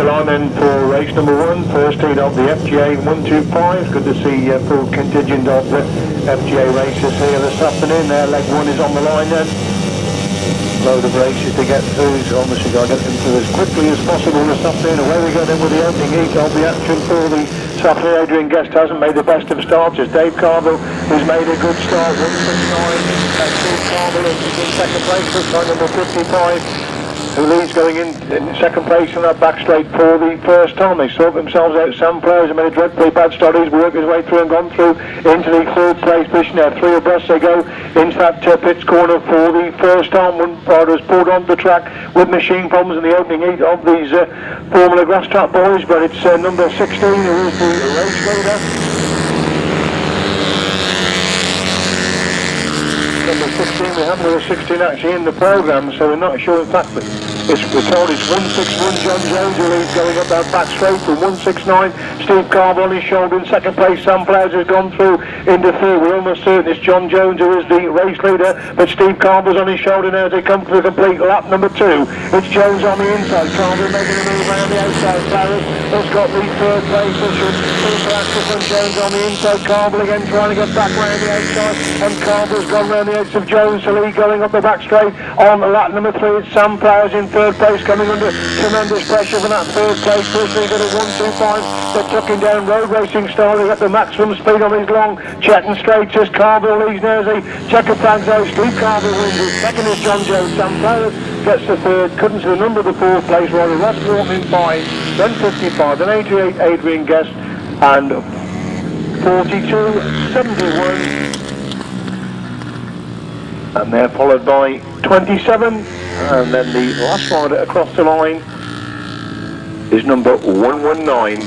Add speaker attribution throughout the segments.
Speaker 1: the line then for race number 1, first lead of the FGA 125. Good to see full contingent of the FGA races here this afternoon. There, leg 1 is on the line then. Load of races to get through, so obviously got to get them through as quickly as possible this afternoon. Away we go then with the opening heat of the action for the Saturday. Adrian Guest hasn't made the best of starts as Dave Carville has made a good start. 169, Steve Carville in second place for time number 55. Who leads going in second place on that back straight for the first time. They sort themselves out. Some players have made a dreadfully bad start. He's worked his way through and gone through into the third place position there. 3 abreast they go into that pits corner for the first time. One rider has pulled onto the track with machine problems in the opening heat of these Formula Grass Track boys, but it's number 16 who is the race leader. Number 16, we have number 16 actually in the programme, so we're not sure in fact, but we're told it's 161 John Jones who leads going up that back straight from 169. Steve Carver on his shoulder in second place. Sam Flowers has gone through into third. We're almost certain it's John Jones who is the race leader, but Steve Carver's on his shoulder now as they come to the complete lap number 2. It's Jones on the inside. Carver making a move around the outside. Flowers has got the third place position. Phil Ashcroft and Jones on the inside. Carver again trying to get back round the outside, and Carver's gone round the edge of Jones. So Lee going up the back straight on lap number 3. It's Sam Flowers in third place, coming under tremendous pressure from that third place. First leader at 125. They're tucking down road racing style. They got the maximum speed on his long Chetton straight as Carville leads now as he checker flags out. Steve Carville wins it. Second is John Jones. Sam Flowers gets the third. Couldn't see the number of the fourth place rider. Ross Morton in 5, then 55, then 88 Adrian Guest, and 42 71. And they're followed by 27, and then the last rider across the line is number 119.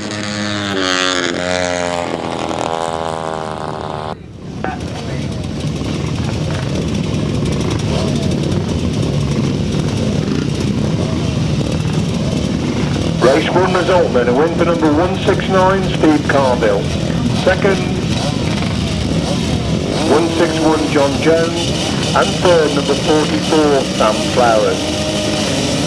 Speaker 1: Race 1 result then, a win for number 169, Steve Carville. Second, 161 John Jones. And third, number 44, Sam Flowers.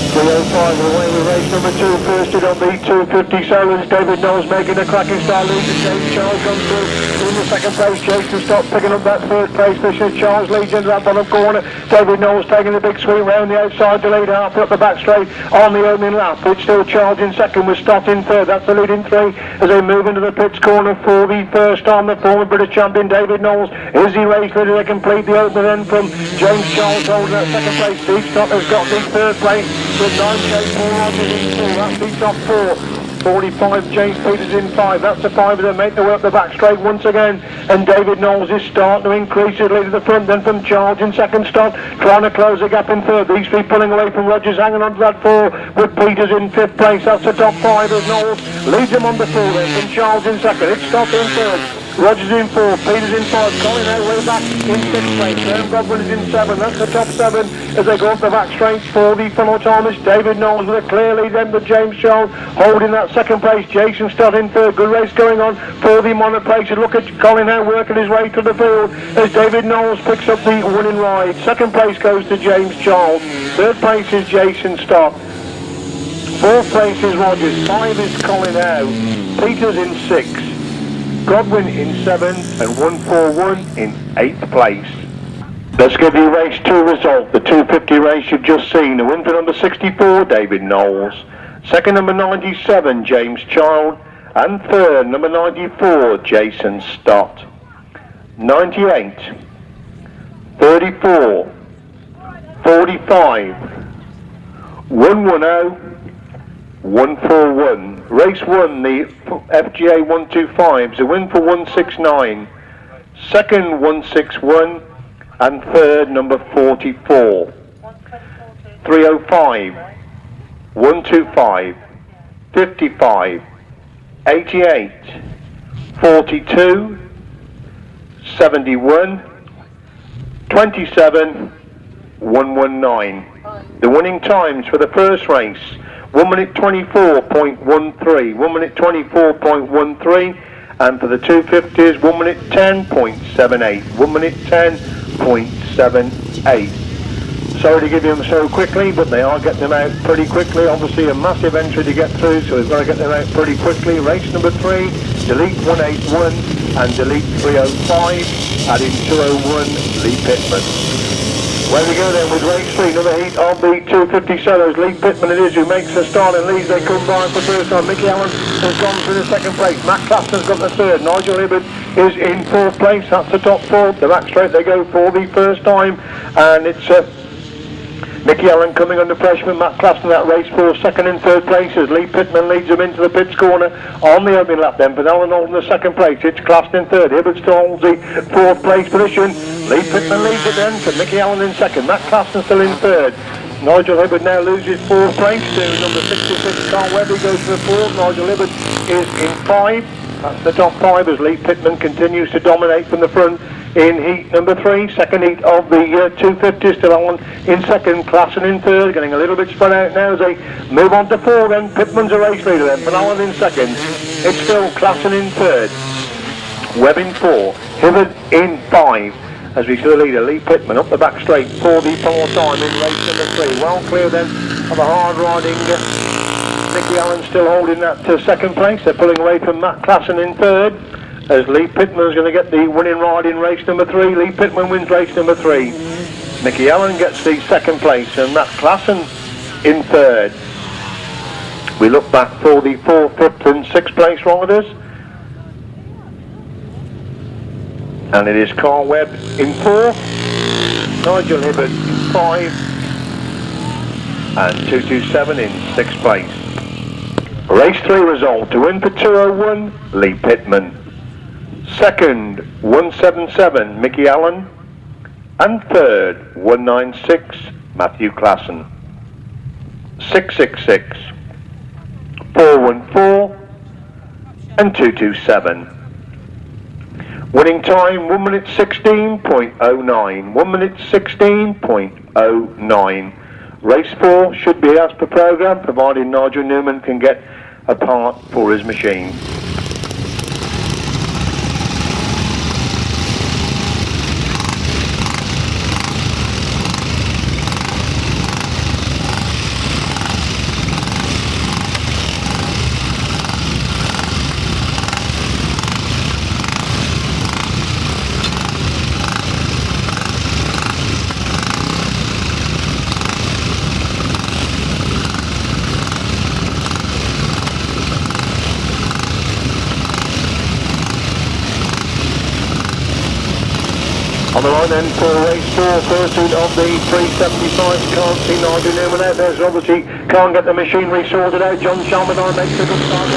Speaker 1: 305 away with race number 2, first in on the 250 Solons. David Knowles making a cracking start, leads James Charles comes through in the second place. Jason Stop picking up that third place position. Charles leads into that bottom corner. David Knowles taking the big sweep round the outside to lead half up the back straight on the opening lap. It's still Charles in second with Stott in third. That's the leading 3 as they move into the pits corner for the first time. The former British champion David Knowles is the race leader. They complete the opener then from James Charles holding that second place. Steve Stott has got the third place with 9K4 on in 4. That's the top 4. 45 James Peters in 5. That's the 5 that make their way up the back straight once again, and David Knowles is starting to increase his lead to the front. Then from Charles in second start, trying to close the gap in third. These 3 pulling away from Rogers, hanging on to that 4 with Peters in 5th place. That's the top 5 as Knowles leads them on the 4 then from Charles in second. It's Stott in third. Rogers in 4, Peters in 5, Colin out way back in 6th place. Graham Godwin is in 7, that's the top 7 as they go up the back straight for the full autonomous. David Knowles with a clear lead then with James Charles holding that second place. Jason Stott in third, good race going on for the monoplaces. Look at Colin now working his way to the field as David Knowles picks up the winning ride. Second place goes to James Charles, third place is Jason Stott, fourth place is Rogers, 5 is Colin Howe, Peters in 6, Godwin in 7th, and 141 in 8th place. Let's give you race 2 result. The 250 race you've just seen. The win for number 64, David Knowles. Second, number 97, James Child. And third, number 94, Jason Stott. 98, 34, 45, 110, 141. Race 1, the FGA 125s, a win for 169. Second, 161. And third, number 44. 305, 125, 55, 88, 42, 71, 27, 119. The winning times for the first race: 1 minute 24.13, 1 minute 24.13, and for the 250s, 1 minute 10.78, 1 minute 10.78. Sorry to give them so quickly, but they are getting them out pretty quickly. Obviously a massive entry to get through, so we've got to get them out pretty quickly. Race number 3, delete 181 and delete 305, adding 201, Lee Pittman. Where we go then with race 3, another heat of the 250 solos. Lee Pittman it is who makes the start and leads. They come by for the first time. Mickey Allen has gone through the second place. Matt Clapton's got the third. Nigel Hibbert is in fourth place. That's the top 4. The back straight they go for the first time, and it's Mickey Allen coming under pressure. Matt Clapton that race for second and third places. Lee Pittman leads them into the pits corner on the opening lap then. But Allen holding the second place. It's Clapton in third. Hibbert still holds the fourth place position. Lee Pittman leads it then to Mickey Allen in second. Matt Clapton still in third. Nigel Hibbert now loses fourth place to number 66 Carl Webb. He goes to the fourth. Nigel Hibbert is in 5. That's the top 5 as Lee Pittman continues to dominate from the front in heat number 3. Second heat of the 250, still on in second, Classen in third, getting a little bit spread out now as they move on to 4 then. Pittman's a race leader then, Van Allen in second. It's still Classen in third, Webb in 4, Hibbert in 5. As we see the leader, Lee Pittman, up the back straight for the 4th time in race number 3. Well clear then of a hard riding Mickey Allen still holding that second place. They're pulling away from Matt Classen in third, as Lee Pittman's going to get the winning ride in race number 3. Lee Pittman wins race number 3. Mickey Allen gets the second place and Matt Classen in third. We look back for the 4th, 5th and 6th place riders. And it is Carl Webb in 4th, Nigel Hibbert in 5 and 227 in 6th place. Race 3 result, to win for 201, Lee Pittman. Second, 177, Mickey Allen. And third, 196, Matthew Classen. 666, 414 and 227. Winning time 1 minute 16.09. 1 minute 16.09. Race 4 should be as per programme, provided Nigel Newman can get a part for his machine. On the line then for race 4, first heat of the 375. Can't see Nigel Newman out there, so obviously can't get the machinery sorted out. John Chalmerdine makes a good start.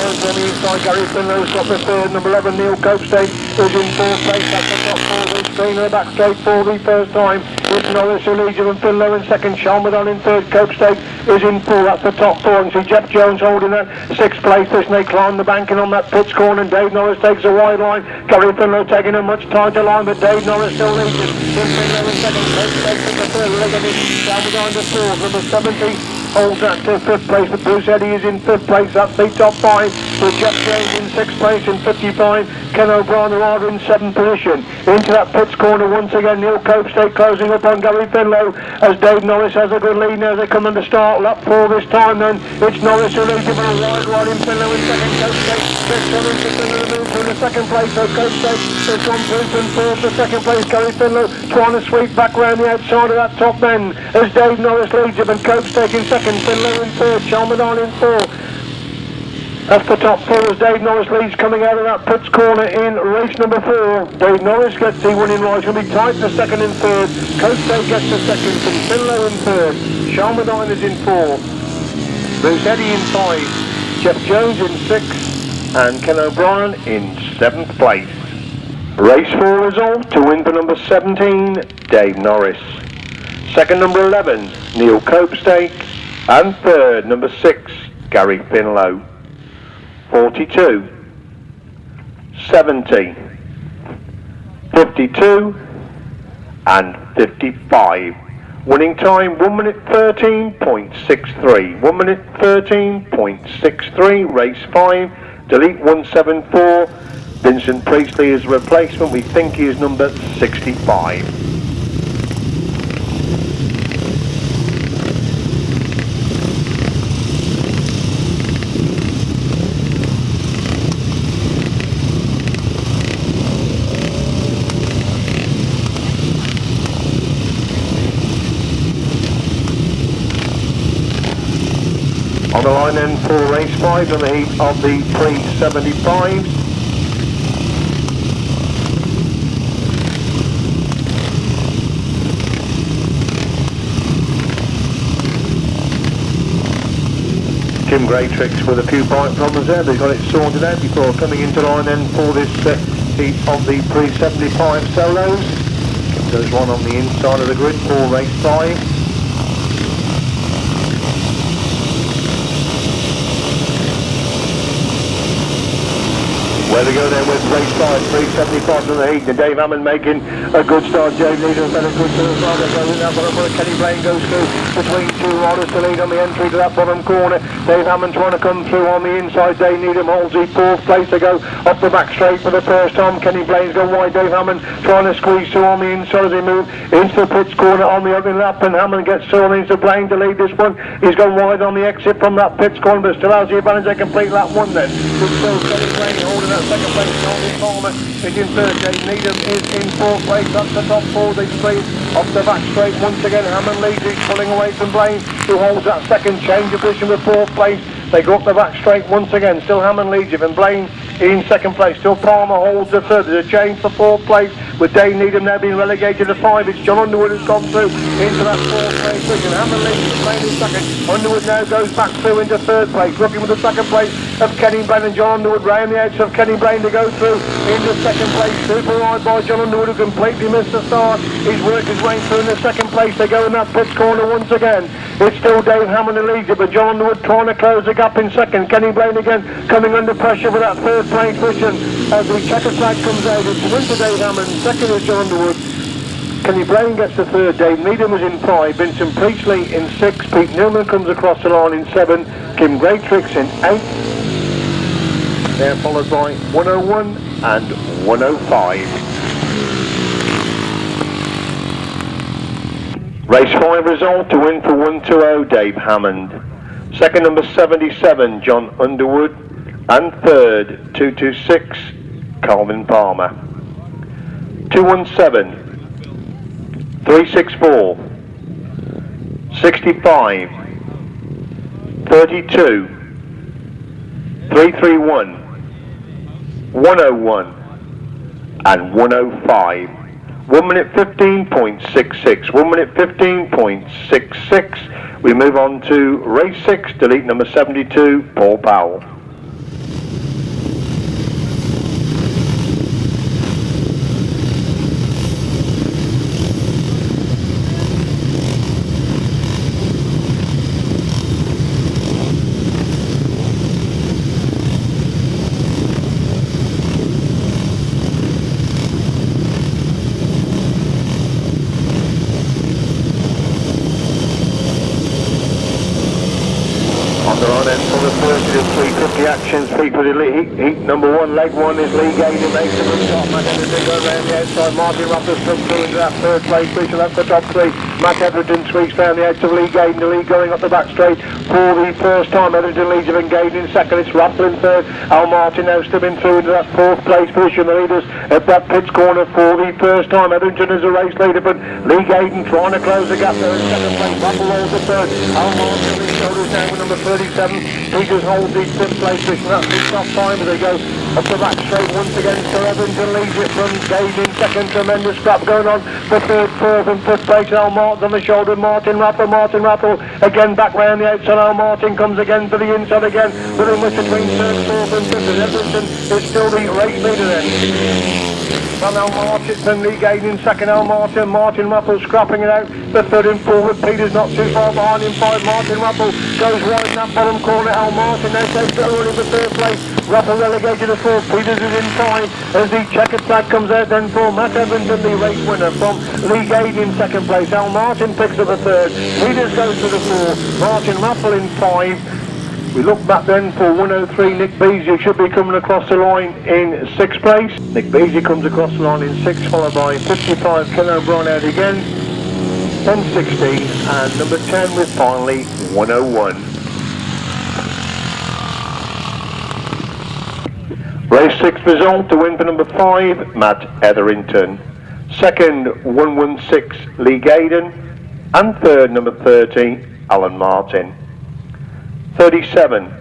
Speaker 1: On the inside, Gary Finlow's got the third. Number 11, Neil Copestake is in 4th place. That's the top 4 of the screen in the back straight for the first time. It's Norris who leads him and Finlow in second. Chalmerdine in third. Copestake is in 4. That's the top 4. And see Jeff Jones holding that 6th place. This and they climb the banking on that pits corner. And Dave Norris takes a wide line. Gary Finlow taking a much tighter line, but Dave Norris still leads it. Tim Finlow in second. Copestake in the third. Chalmerdine to 4th. Number 70 holds that to 5th place. But Bruce Eddy is in 5th place. That's the top 5. With Jeff Jones in 6th place in 55. Ken O'Brien the rider in 7th position. Into that pits corner once again. Neil Copestake closing up on Gary Finlow as Dave Norris has a good lead now. They come under start lap 4 this time then. It's Norris who leads him on a wide ride in Finlow in second. Copestake gets on into Finlow to move to the second place. So Copestake has gone through to 4th to second place. Gary Finlow trying to sweep back round the outside of that top then as Dave Norris leads him and Copestake in second. Finlow in third. Chalmerdine in 4. That's the top 4 as Dave Norris leads coming out of that pits corner in race number 4. Dave Norris gets the winning ride. It's going to be tight for second and third. Copestake gets the second from Finlow in third. Chalmerdine is in 4. Bruce Eddy in 5. Jeff Jones in 6. And Ken O'Brien in 7th place. Race 4 result, to win for number 17, Dave Norris. Second, number 11, Neil Copestake. And third, number 6, Gary Finlow. 42, 70, 52 and 55. Winning time 1 minute 13.63. 1 minute 13.63. Race 5. Delete 174. Vincent Priestley is replacement. We think he is number 65. On the line then for race 5 on the heat of the pre-75s. Tim Greatrix with a few bike problems there, they've got it sorted out before coming into line then for this heat of the pre-75 solos. There's one on the inside of the grid for race 5. Where they go there with race 5, 375 on the heat, and Dave Hammond making a good start. James Needham's had a good start. That bottom corner, Kenny Blaine goes through between two riders to lead on the entry to that bottom corner. Dave Hammond trying to come through on the inside. Dave Needham holds the 4th place to go up the back straight for the first time. Kenny Blaine's gone wide. Dave Hammond trying to squeeze through on the inside as they move into the pits corner on the opening lap, and Hammond gets through on into Blaine to lead this one. He's gone wide on the exit from that pits corner, but still has the advantage. They complete lap 1 then. It's still Kenny Blaine holding that second place. Charlie Palmer is in 3rd. Dave Needham is in 4th place. That's the top 4. They straight off the back straight once again. Hammond leads. He's pulling away from Blaine, who holds that second change of position with 4th place. They go up the back straight once again. Still Hammond leads it, and Blaine in 2nd place. Still Palmer holds the 3rd. There's a change for 4th place with Dave Needham now being relegated to 5. It's John Underwood who's gone through into that 4th place position. Hammond leads, Blaine in 2nd. Underwood now goes back through into 3rd place. Looking for the 2nd place of Kenny Blaine, and John Underwood round the edge of Kenny Blaine to go through into 2nd place. Super wide by John Underwood, who completely missed the start. He's worked his way through in the 2nd place. They go in that pits corner once again. It's still Dave Hammond who leads it, but John Underwood trying to close the gap in 2nd. Kenny Blaine again coming under pressure for that 3rd place position as the checker flag comes out. It's into Dave Hammond, 2nd is John Underwood. Kenny Blaine gets the 3rd. Dave Needham is in 5. Vincent Priestley in 6. Pete Newman comes across the line in 7. Kim Greatrix in 8. They're followed by 101 and 105. Race 5 result to win for 120, Dave Hammond. 2nd number 77, John Underwood. And 3rd, 226, Calvin Palmer. 217, 364, 65, 32, 331, 101 and 105. 1 minute 15.66. 1 minute 15.66. We move on to race 6, delete number 72, Paul Powell. Actions, people heat number 1, leg 1 is Lee Gaynor, makes a good stop. Matt Everton go around the outside. Martin Ruffers comes through into that 3rd place position. That's the top 3. Matt Everton squeaks down the edge of Lee Gaynor. Lee going up the back straight for the first time. Everton leads him, Gaynor in 2nd. It's Ruffler in 3rd. Al Martin now stepping through into that 4th place position. The leaders at that pits corner for the first time. Everton is a race leader, but Lee Gaynor trying to close the gap there in 2nd place. Ruffler holds the 3rd. Al Martin leads shoulders down with number 37. Peters holds the 5th place position. That's the top 5 as they go up the back straight once again. So Everton leads it from Gaynor in 2nd. Tremendous scrap going on for 3rd, 4th and 5th place. Al Martin on the shoulder. Martin Rappel again back round the outside. Al Martin comes again to the inside again. Within much between 3rd, 4th and 5th. Everton is still the race leader then. From Al Martin and Lee Gaynor in 2nd. Al Martin, Martin Rappel scrapping it out. The 3rd and 4th. Peter's not too far behind in 5. Martin Rappel goes wide in that bottom corner. Al Martin now takes it early for 3rd place. Rappel relegated to 4th. Peters is in 5 as the checkered flag comes out then for Matt Evans and the race winner from Lee Gaynor in 2nd place. Al Martin picks up a 3rd. Peters goes to the 4th. Martin Rappel in 5. We look back then for 103, Nick Beasley should be coming across the line in 6th place. Nick Beasley comes across the line in 6th, followed by 55, Ken O'Brien out again, 10, 16, and number 10 with finally 101. Race 6 result to win for number 5, Matt Etherington. 2nd, 116, Lee Gaydon. And 3rd, number 30, Alan Martin. 37,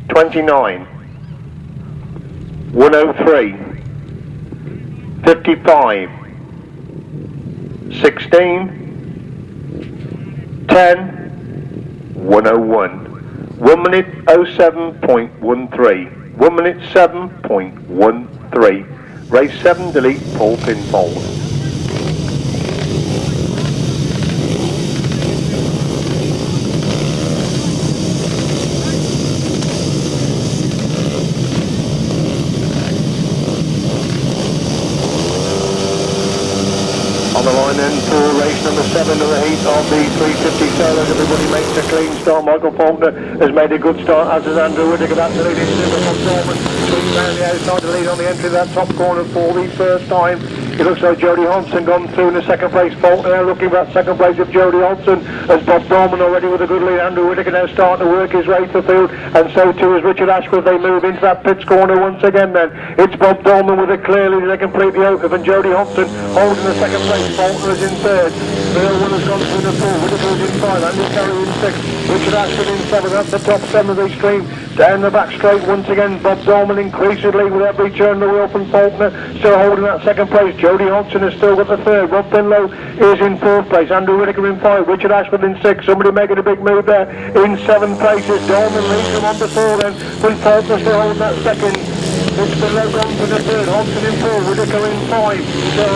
Speaker 1: 29, 103, 55, 16, 10, 101. 1 minute 07.13. 1 minute 7.13. Race 7, delete, full pin fold. On the line then for race number 7 of the heat of the 350 sailors. Everybody makes a clean start. Michael Faulkner has made a good start, as has Andrew Whittaker. That's the lead into the top Norman. Swings round the outside to lead on the entry of that top corner for the first time. It looks like Jody Hodgson gone through in the second place. Faulkner now looking for that second place of Jody Hodgson, as Bob Dorman already with a good lead. Andrew Whittaker now starting to work his way to the field, and so too is Richard Ashford. They move into that pits corner once again then. It's Bob Dorman with a clear lead. They completely open, and Jody Hodgson holding the second place. Faulkner is in third. Bill Willer's gone through the 4. Whittaker is in 5. Andy Carey in 6. Richard Ashford in 7. That's the top 7 of the stream. Down the back straight once again. Bob Dorman increasingly with every turn of the wheel from Faulkner. Still holding that second place. Jody Hodgson has still got the 3rd. Rob Finlow is in 4th place. Andrew Whittaker in 5. Richard Ashford in 6. Somebody making a big move there in 7 places. Dorman leads them on to 4 then. When Faulkner still holding that 2nd. It's Finlow gone for the 3rd. Hodgson in 4. Whittaker in 5. So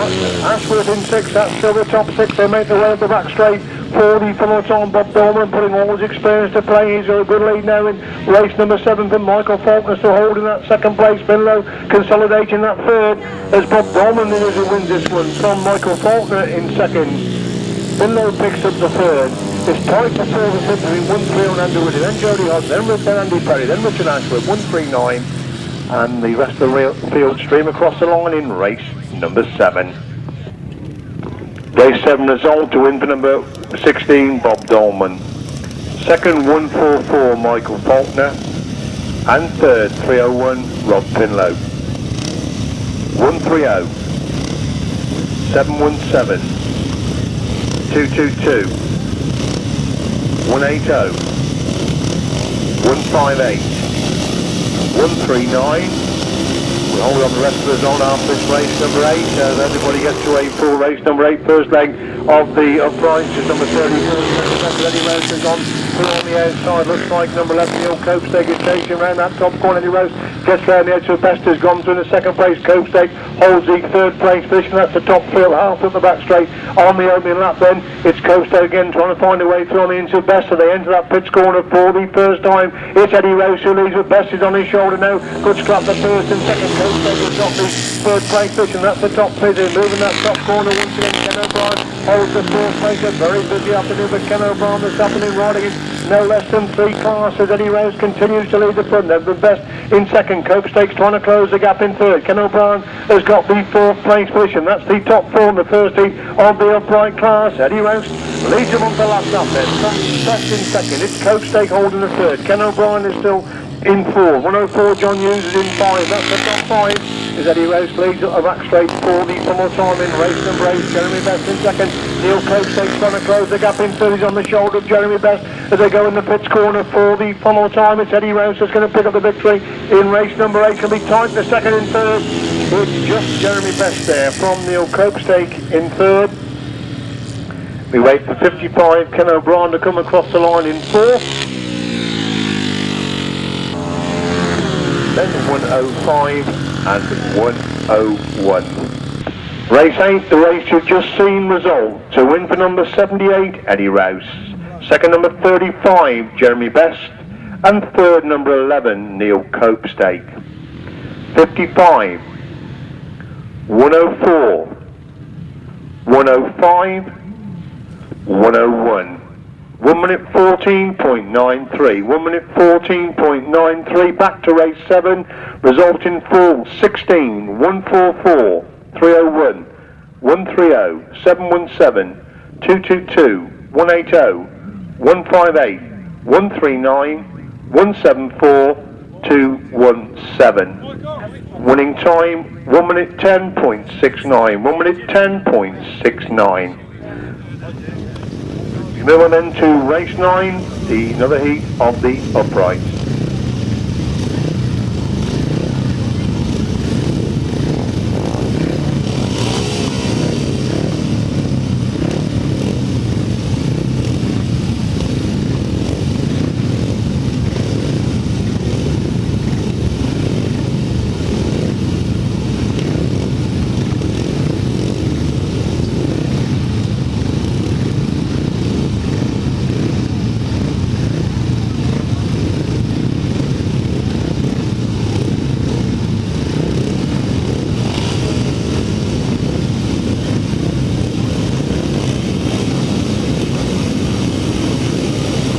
Speaker 1: Ashworth in 6. That's still the top 6. They make their way up the back straight for the full time. Bob Dorman putting all his experience to play. He's got a good lead now in race number 7 for Michael Faulkner, still holding that 2nd place. Finlow consolidating that 3rd as Bob Dorman wins this one from Michael Faulkner in 2nd. Finlow picks up the 3rd. It's tight for 4th and 5th between 1-3 on Andrew Whittaker, then Jody Hodgson, then Andy Perry, then Richard Ashford, 1-3-9, and the rest of the field stream across the line in race number 7. Race 7 result to win for number 16, Bob Dorman. 2nd, 144, Michael Faulkner. And 3rd, 301, Rob Finlow. 130, 717, 222, 180, 158, 139. We'll hold on the rest of us on after this race number 8 as everybody gets to a full race number 8, first leg of the uprights is number 34. Eddie Rose has gone through on the outside. Looks like number 11 Neil Copestake is chasing around that top corner. Eddie Rose gets round the edge, so Best has gone through in the 2nd place. Copestake holds the 3rd place position. That's the top field, half at the back straight on the opening lap then. It's Copestake again trying to find a way through on the into Best, so they enter that pits corner for the first time. It's Eddie Rose who leads, but Best is on his shoulder now. Good scrap the 1st and 2nd. Copestake has got the 3rd place position. That's the top position. Moving that top corner once again. Ken O'Brien holds the 4th place. A very busy afternoon for Ken O'Brien this afternoon, riding in no less than 3 classes. Eddie Rose continues to lead the front. They're the Best in 2nd. Copestake's trying to close the gap in 3rd. Ken O'Brien has got the 4th place position. That's the top 4 in the first heat of the upright class. Eddie Rose leads them on the last lap then. Best in 2nd. It's Copestake holding the 3rd. Ken O'Brien is still in 4. 104 John Hughes is in 5. That's the top 5. Is Eddie Rose leads a back straight for the full time in race number 8. Jeremy Best in 2nd. Neil Copestake's trying to close the gap in 3rd. He's on the shoulder of Jeremy Best as they go in the pits corner for the full time. It's Eddie Rose that's going to pick up the victory in race number 8. Can be tight in the 2nd and 3rd. It's just Jeremy Best there from Neil Copestake in 3rd. We wait for 55 Ken O'Brien to come across the line in 4th. Then 105 and 101. Race 8, the race you've just seen result. To win for number 78, Eddie Rose. 2nd, number 35, Jeremy Best. And 3rd, number 11, Neil Copestake. 55, 104, 105, 101. 1 minute 14.93. 1 minute 14.93. Back to race 7. Result in full 16, 144, 301, 130, 717, 222, 180, 158, 139, 174, 217. Winning time 1 minute 10.69. 1 minute 10.69. We move on then to race 9, another heat of the uprights.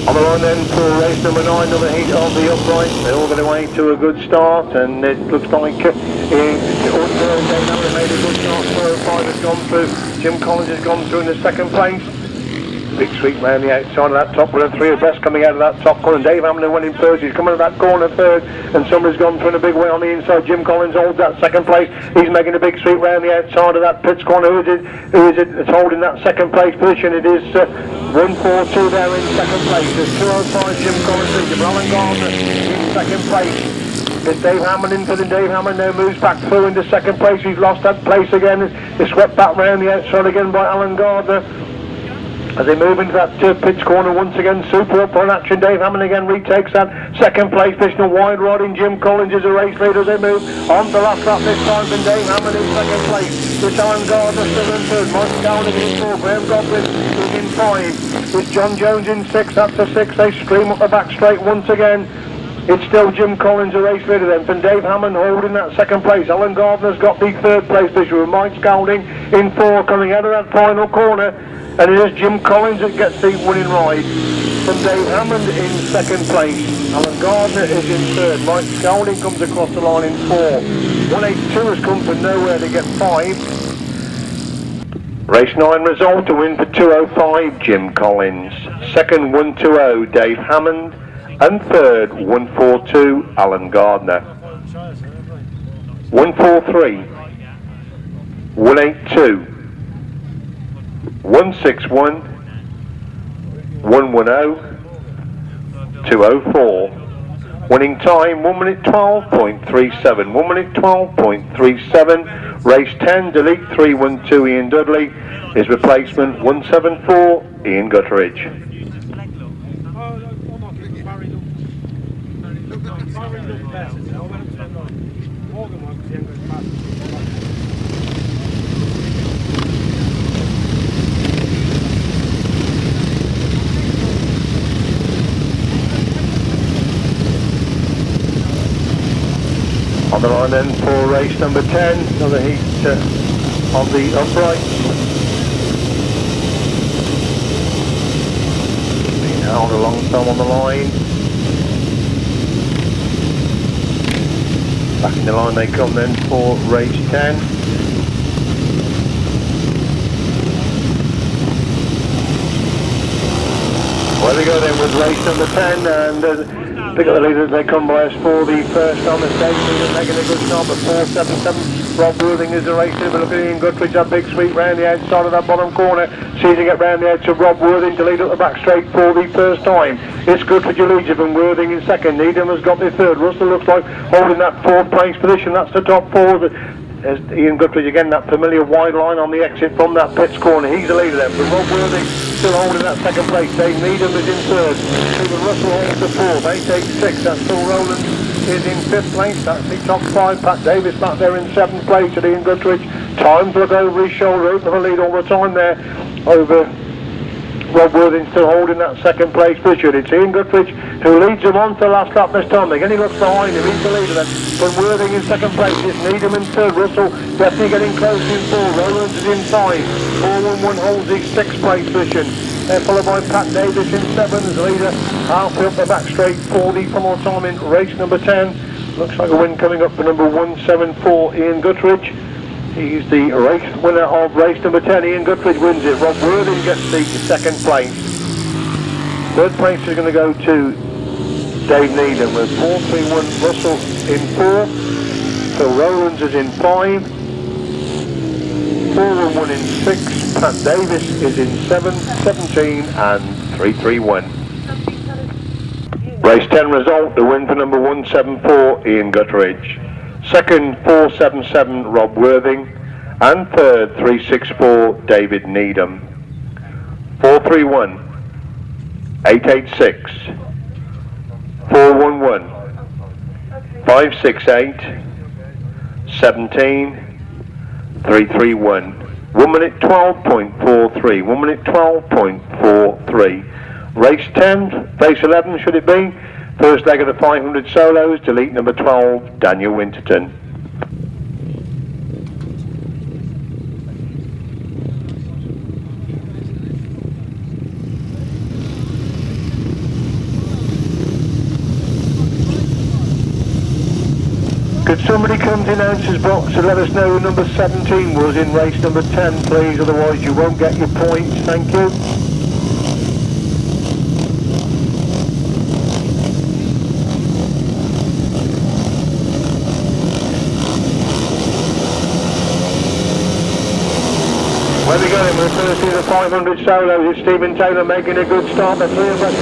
Speaker 1: On the line then for race number 9, another heat of the uprights. They're all going away to a good start, and it looks like made a good start. 405 has gone through. Jim Collins has gone through in the second place. Big sweep round the outside of that top corner. 3 abreast coming out of that top corner. Dave Hammond went in first. He's coming to that corner third, and somebody's gone through in a big way on the inside. Jim Collins holds that second place. He's making a big sweep round the outside of that pits corner. Who is it that's holding that second place position? It is 142 there in second place. There's 205 Jim Collins, Alan Gardner in second place. It's Dave Hammond in for the Dave Hammond now moves back through into second place. He's lost that place again. It's swept back round the outside again by Alan Gardner. As they move into that pitch corner once again, super up on action. Dave Hammond again retakes that second place position. A wide rod in Jim Collins is a race leader as they move on to the last lap this time. And Dave Hammond in second place. It's Alan Gardner still in third. Mike Downing in fourth. Graham Godwin is in 5. It's John Jones in 6. That's a 6. They stream up the back straight once again. It's still Jim Collins, a race leader then. From Dave Hammond holding that second place. Alan Gardner's got the third place position with Mike Scouting in 4 coming out of that final corner. And it is Jim Collins that gets the winning ride. From Dave Hammond in second place. Alan Gardner is in third. Mike Scouting comes across the line in 4. 182 has come from nowhere to get 5. Race 9 result, a win for 205 Jim Collins. Second 120 Dave Hammond. And third 142 Alan Gardner. 143 182 161 110 204. Winning time 1 minute 12.37. 1 minute 12.37. Race 10, delete 312 Ian Dudley. His replacement 174 Ian Gutteridge. On the line then for race number 10, another heat of the uprights. Being held a long time on the line. Back in the line they come then for race 10. Well, they go then with race number 10, and they got the leaders. They come by us for the first on the stage. They're making a good start at 477. Rob Worthing is the race leader. Look at Ian Gutteridge, that big sweep round the outside of that bottom corner. Seizing it round the edge of Rob Worthing to lead up the back straight for the first time. It's Gutteridge who leads it, and Worthing in second. Needham has got the third. Russell looks like holding that fourth place position. That's the top 4. There's Ian Gutteridge again, that familiar wide line on the exit from that pits corner. He's the leader then, but Rob Worthing still holding that second place. Dave Needham is in third. Stephen Russell holds the 4th. They take 6. That's Phil Rowland is in 5th place. That's the top 5. Pat Davis back there in 7th place. And Ian Gutteridge, time to look over his shoulder, open the lead all the time there over Rob Worthing, still holding that second place position. It's Ian Gutteridge who leads him on to the last lap this time. Again, he looks behind him. He's the leader then. But Worthing in second place. It's Needham in third. Russell definitely getting close in 4. Rowlands is in 5. 411 holds his 6th place position. They're followed by Pat Davis in 7th as leader. Halfway up the back straight for the final time in race number 10. Looks like a win coming up for number 174 Ian Gutteridge. He's the race winner of race number 10. Ian Gutteridge wins it. Rob Worthing gets the second place. Third place is going to go to Dave Needham with 431 Russell in 4. Phil Rowlands is in 5. 4-1 in 6. Pat Davis is in 7, 17 and 3-3-1. Race 10 result, the win for number 174 Ian Gutteridge. Second 477 Rob Worthing, and third 364 David Needham. 431, 886, 411, 568, 17, 331. 1 minute 12.43. 1 minute 12.43. Race 10, race 11 should it be? First leg of the 500 solos, delete number 12, Daniel Winterton. Could somebody come to the announcer's box and let us know who number 17 was in race number 10, please? Otherwise you won't get your points. Thank you. Where are we going? We're going to see the 500 solos. It's Stephen Taylor making a good start. The three of us.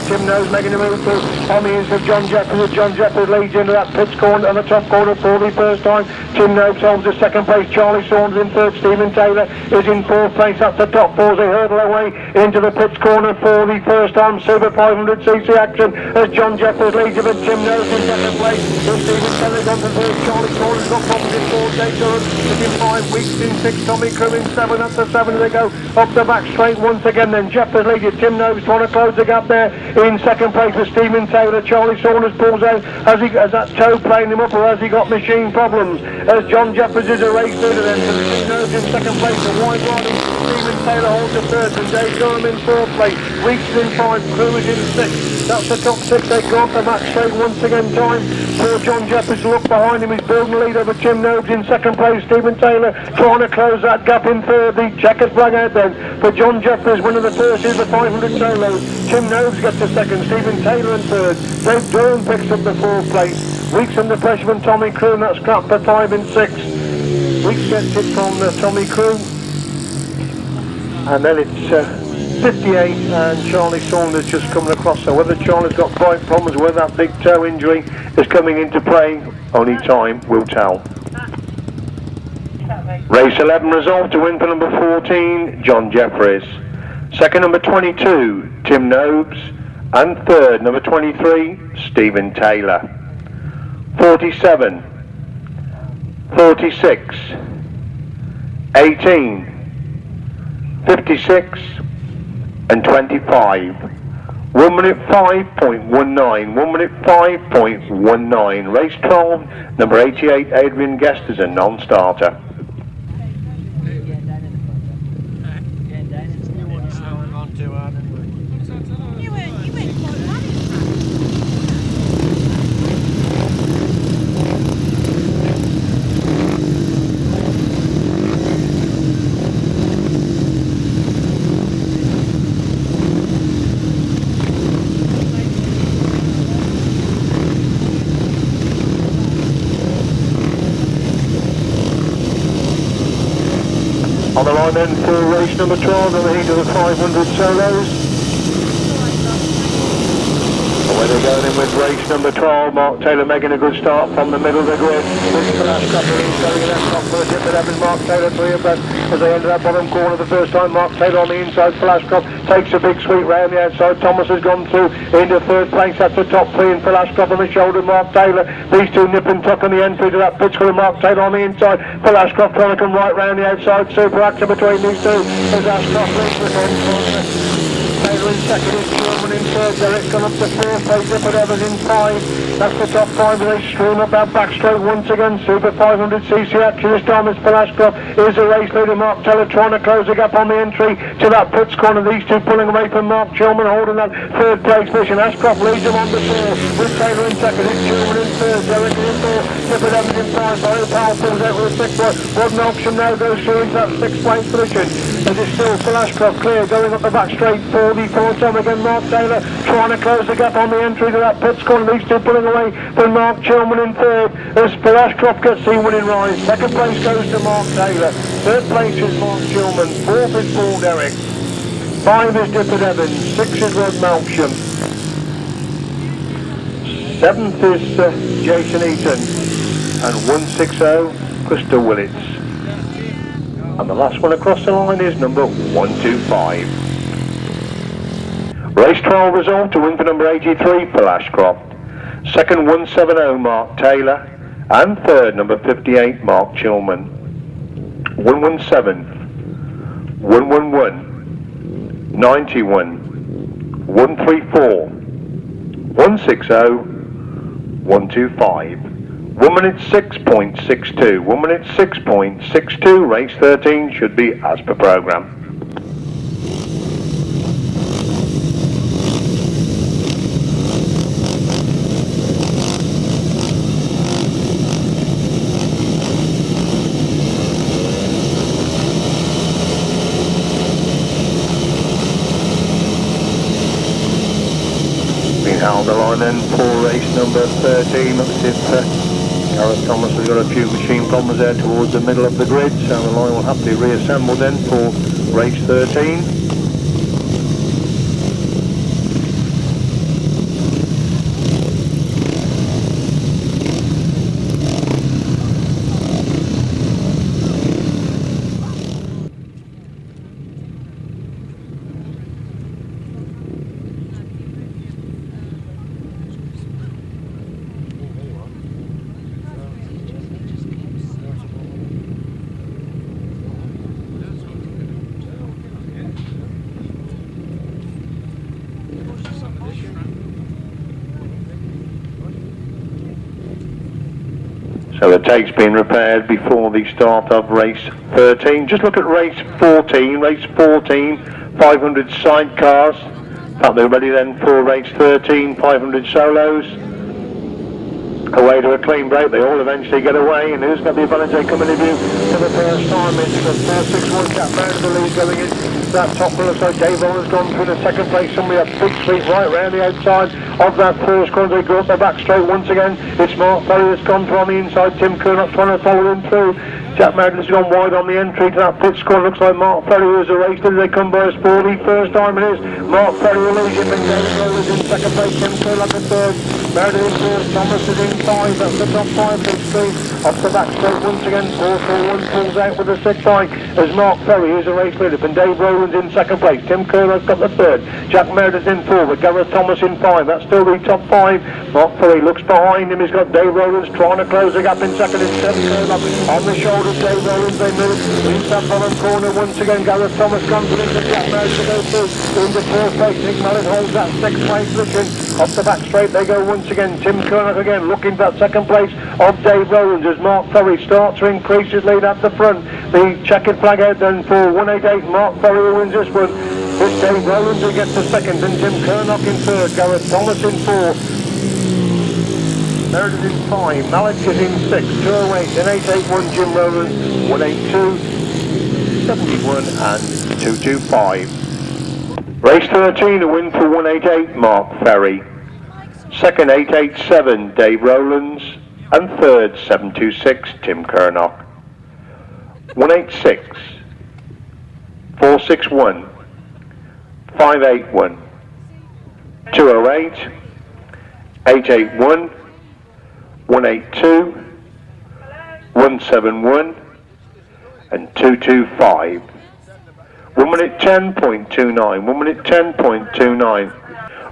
Speaker 1: Tim Nobes making a move through on the inside. John Jefferies. John Jefferies leads into that pits corner on the top corner for the first time. Tim Nobes holds the second place. Charlie Saunders in third. Stephen Taylor is in fourth place. That's the top four as they hurdle away into the pits corner for the first time. Super 500cc action as John Jefferies leads it. Tim Nobes in second place. Stephen Taylor gone to third. Charlie Saunders got problems in fourth. Durham is in 5 weeks in 6. Tommy Crewe in 7. Up to 7 they go. Up the back straight once again. Then Jefferies leads it. Tim Nobes trying to close the gap there in second place with Stephen Taylor. Charlie Saunders pulls out. Has that toe playing him up, or has he got machine problems? As John Jefferies is a race leader then. So Tim Nobes in second place. The wide riding Stephen Taylor holds the third. And Dave Durham in fourth place. Weeks in 5. Crewe is in 6. That's the top 6. They go up the back straight once again. Time for John Jefferies to look behind him. He's building the lead over Tim Nobes in second place. Stephen Taylor trying to close that gap in third. The checkered flag out then for John Jefferies, winning the first is the 500 solos. Tim Nobes gets the second. Stephen Taylor in third. Dave Durham picks up the fourth place. Weeks under pressure from Tommy Crewe, and that's crap for 5 and 6. Weeks gets it from Tommy Crewe. And then it's 58 and Charlie Saunders just coming across. So whether Charlie's got bike problems, whether that big toe injury is coming into play, only time will tell. Race 11 result, to win for number 14, John Jefferies. Second, number 22, Tim Nobes. And third, number 23, Stephen Taylor. 47, 46, 18, 56, and 25. 1 minute 5.19. 1 minute 5.19. Race 12, number 88, Adrian Guest is a non-starter. On the line then for race number 12 on the heat of the 500 solos. Away they go in with race number 12, Mark Taylor making a good start from the middle of the grid. Phil Ashcroft going left off for Dyfed Evans, Mark Taylor 3 abreast as they enter that bottom corner the first time. Mark Taylor on the inside, Phil Ashcroft takes a big sweep round the outside. Thomas has gone through into third place. That's the top 3 and Phil Ashcroft on the shoulder, Mark Taylor. These two nip and tuck on the entry to that pitch with Mark Taylor on the inside. Phil Ashcroft trying to come right round the outside. Super action between these two as Ashcroft leads the corner. Taylor in second, is Durham in third. Derek's gone up to fourth place. Dyfed Evans in 5. That's the top 5. They stream up that back straight once again. Super 500cc action. This time is Phil Ashcroft is a race leader. Mark Taylor trying to close the gap on the entry to that pits corner. These two pulling away from Mark Chilman, holding that third place position. Ashcroft leads him on the 4 with Taylor in second. It's Chilman in third. Derek in 4. Dyfed Evans in 5. Barry Powell pulls out with a 6 one. Rod Melksham now goes through into that 6th place position. As it's still Phil Ashcroft clear going up the back straight for the 4 time again. Mark Taylor Taylor trying to close the gap on the entry to that pits corner. These two pulling away from Mark Chilman in third as Phil Ashcroft gets the winning rise. Second place goes to Mark Taylor. Third place is Mark Chilman. Fourth is Paul Derrick. 5 is Dyfed Evans. 6 is Rod Melksham. 7th is Jason Eaton. And 160 Crystal Willits. And the last one across the line is number 125. Race 12 result to win for number 83 Phil Ashcroft. Second 170 Mark Taylor. And third number 58 Mark Chilman. 117, 111, 91, 134, 160, 125. 1 minute 6.62. 1 minute 6.62. Race 13 should be as per programme. Down the line then for race number 13. Looks as if Gareth Thomas has got a few machine problems there towards the middle of the grid, so the line will have to be reassembled then for race 13. So the tape's been repaired before the start of race 13. Just look at race 14. Race 14, 500 sidecars. In fact, they're ready then for race 13, 500 solos. Away to a clean break. They all eventually get away. And who's got the advantage? They come in view for the first time. It's the 461 Jack Merritt, the lead going in. That top one looks like Dave Owen's gone through the second place. Somebody a big sweep right round the outside of that first corner. They go up the back straight once again. It's Mark Ferry that's gone through on the inside. Tim Curnock trying to follow him through. Jack Merritt has gone wide on the entry to that pit score. Looks like Mark Ferry was a race. Did they come by a sporty? First time it is. Mark Ferry will lead him. And David Rowlands in second place. Tim Curnock in third. Merritt in first. Thomas is in 5. That's the top 5. Big street. Off the back straight once again. 4-4-1 pulls out with a 6 line as Mark Ferry is a race leader. And Dave Rowlands in second place. Tim Curnock's got the third. Jack Meredith in 4, but Gareth Thomas in 5. That's still the top 5. Mark Ferry looks behind him. He's got Dave Rowlands trying to close the gap in second. It's Tim Curnock on the shoulders. Dave Rowlands, they move into that bottom corner once again. Gareth Thomas confident that Jack Meredith to go through into fourth place. Nick Mallet holds that 6th place position. Off the back straight they go once again. Tim Curnock again looking for that second place of Dave Rowlands as Mark Ferry starts to increase his lead at the front. The checkered flag out then for 188. Mark Ferry who wins this one. It's Dave Rowlands who gets the second and Tim Curnock in third. Gareth Thomas in 4. Meredith in 5. Mallet is in 6. 208 and 881 Jim Rowlands. 182, 71 and 225. Race 13 a win for 188 Mark Ferry. Second 887 Dave Rowlands. And third 726 Tim Curnock. 186, 461, 581, 208, 881, 182, 171 and 225. 1 minute 10.29. 1 minute 10.29.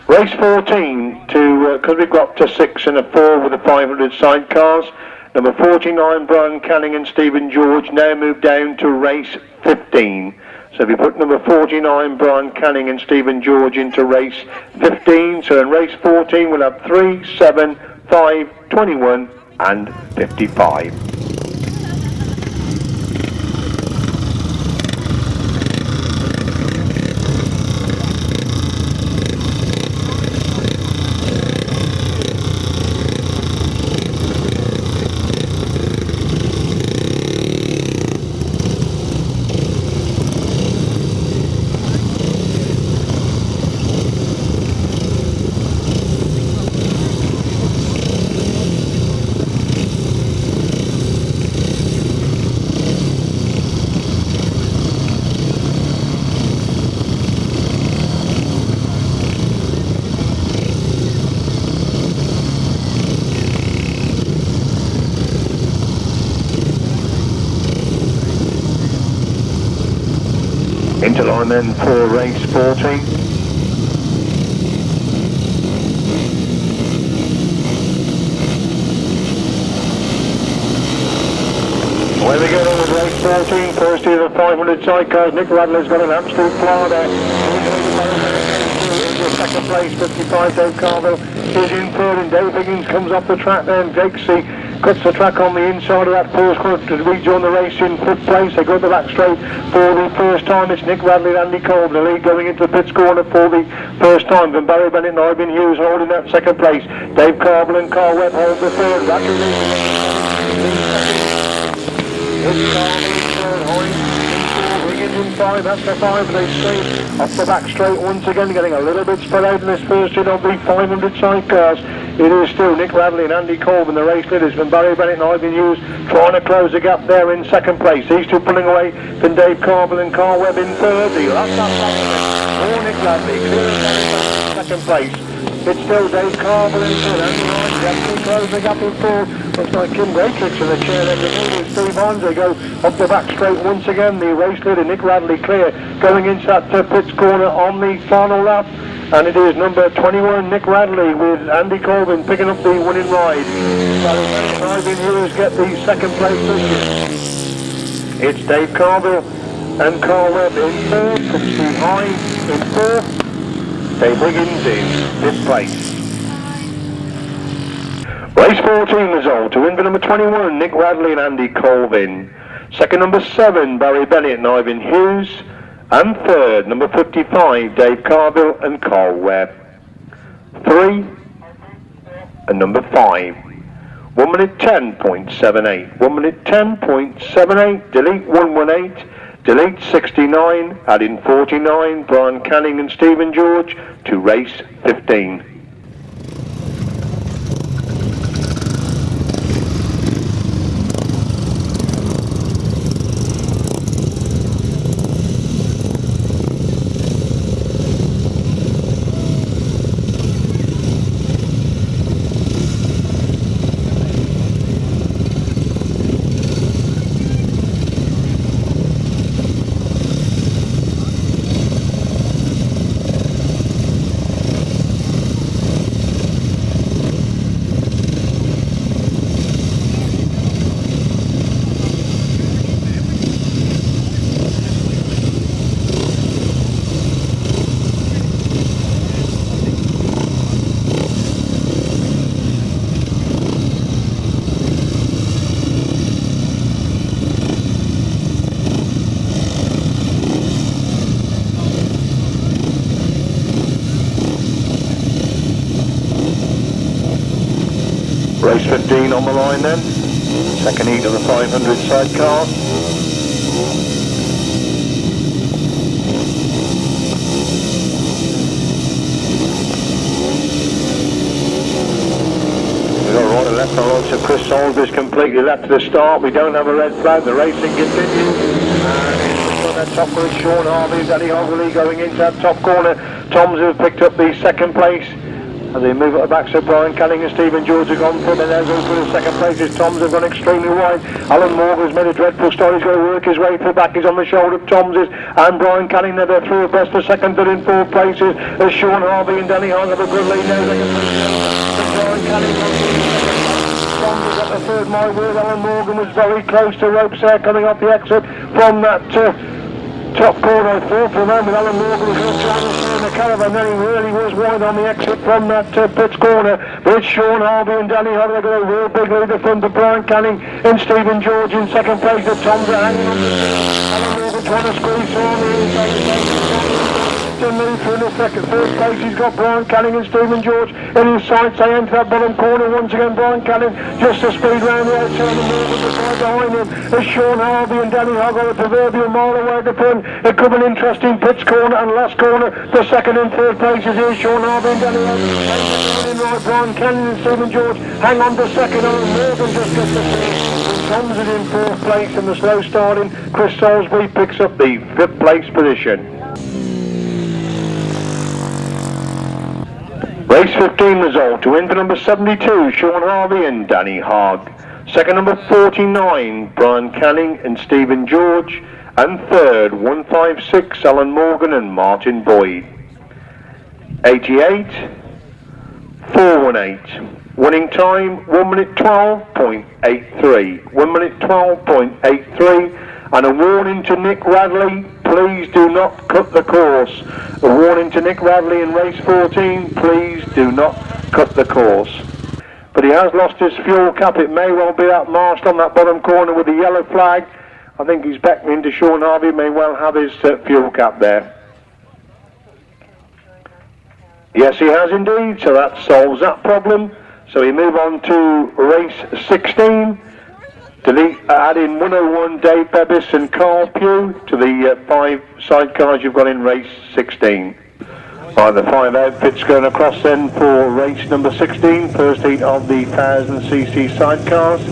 Speaker 1: Race 14 to because we've got to 6 and a 4 with the 500 sidecars. Number 49 Brian Canning and Stephen George now move down to race 15. So if you put number 49 Brian Canning and Stephen George into race 15, so in race 14 we'll have 3, 7, 5, 21 and 55. Into line then for race 14. Away we go on with race 14, first of the 500 sidecars. Nick Radley's got an absolute flyer there. Second place, 55, Dave Carville is in third, and Dave Higgins comes off the track there, and Jake C cuts the track on the inside of that first corner to rejoin the race in fifth place. They go the back straight for the first time. It's Nick Radley and Andy Colvin, the lead going into the pits corner for the first time. From Barry Bennett and Ivan Hughes holding that second place. Dave Carville and Carl Webb hold the third. It's Carville in third, Higgins in five, that's the five, they stay off the back straight once again, getting a little bit spread out in this first hit of the 500 sidecars. It is still Nick Radley and Andy Colvin, the race leaders, from Barry Bennett and Ivan Hughes, trying to close the gap there in second place. These two pulling away from Dave Carville and Carl Webb in third. The last for Nick Radley, clear in second place. It's still Dave Carville in third. Andy Ryan definitely close the gap in fourth. Looks like Kim Greatrix in the chair there. With Steve Hans, they go up the back straight once again. The race leader Nick Radley clear going into that pits corner on the final lap. And it is number 21, Nick Radley, with Andy Colvin picking up the winning ride. Ivan Hughes get the second place position. It's Dave Carville and Carl Webb in third, from Steve Hines in fourth, Dave Higgins in fifth place. Race 14 result to win for number 21, Nick Radley and Andy Colvin. Second, number 7, Barry Bennett and Ivan Hughes. And third, number 55, Dave Carville and Carl Webb. 3 and number 5. 1 minute 10.78. 1 minute 10.78. Delete 118. Delete 69. Add in 49. Brian Canning and Stephen George to race 15. Race 15 on the line then. Second heat of the 500 sidecar. We've got right and left on lots of Chris Saunders completely left to the start. We don't have a red flag. The racing continues. And on that top corner, Sean Harvey, Danny Hoggerly going into that top corner. Toms have picked up the second place. As they move at the back, so Brian Canning and Stephen George have gone through, and there's also the second place as Toms have gone extremely wide. Alan Morgan has made a dreadful start. He's going to work his way through back. He's on the shoulder of Toms's, and Brian Canning they're through abreast for second, third and fourth places as Sean Harvey and Danny Hung have a good lead now. They can Brian Canning Toms has got the third, my word. Alan Morgan was very close to ropes there coming off the exit from that top corner. I thought for a moment Alan Morgan was going to in the caravan, then he really was wide on the exit from that pits corner. But it's Sean Harvey and Danny Hogg. They've got a real big lead in front of Brian Canning and Stephen George in second place. The Toms are hanging on. Alan Morgan trying to squeeze on the inside. To move through the third place, he's got Brian Canning and Stephen George in his sights. They enter that bottom corner once again. Brian Canning just a speed round the outside, and Morgan just right behind him as Sean Harvey and Danny Hogg are a proverbial mile away at the front. It could be an interesting pits corner and last corner. The second and third places here, Sean Harvey and Danny Hogg. Right, Brian Canning and Stephen George hang on to second, and Morgan just gets the third. Tom's in fourth place, and the slow starting Chris Salisbury picks up the fifth place position. Race 15 result to win for number 72, Sean Harvey and Danny Hogg. Second, number 49, Brian Canning and Stephen George. And third, 156, Alan Morgan and Martin Boyd. 88, 418. Winning time, 1 minute 12.83. 1 minute 12.83. And a warning to Nick Radley, please do not cut the course. A warning to Nick Radley in race 14, please do not cut the course. But he has lost his fuel cap. It may well be that marshal on that bottom corner with the yellow flag. I think he's beckoning to Sean Harvey, may well have his fuel cap there. Yes, he has indeed, so that solves that problem. So we move on to race 16. Add in 101 Dave Bevis and Carl Pugh to the 5 sidecars you've got in race 16. Right, the 5 outfits going across then for race number 16, first heat of the 1000cc sidecars.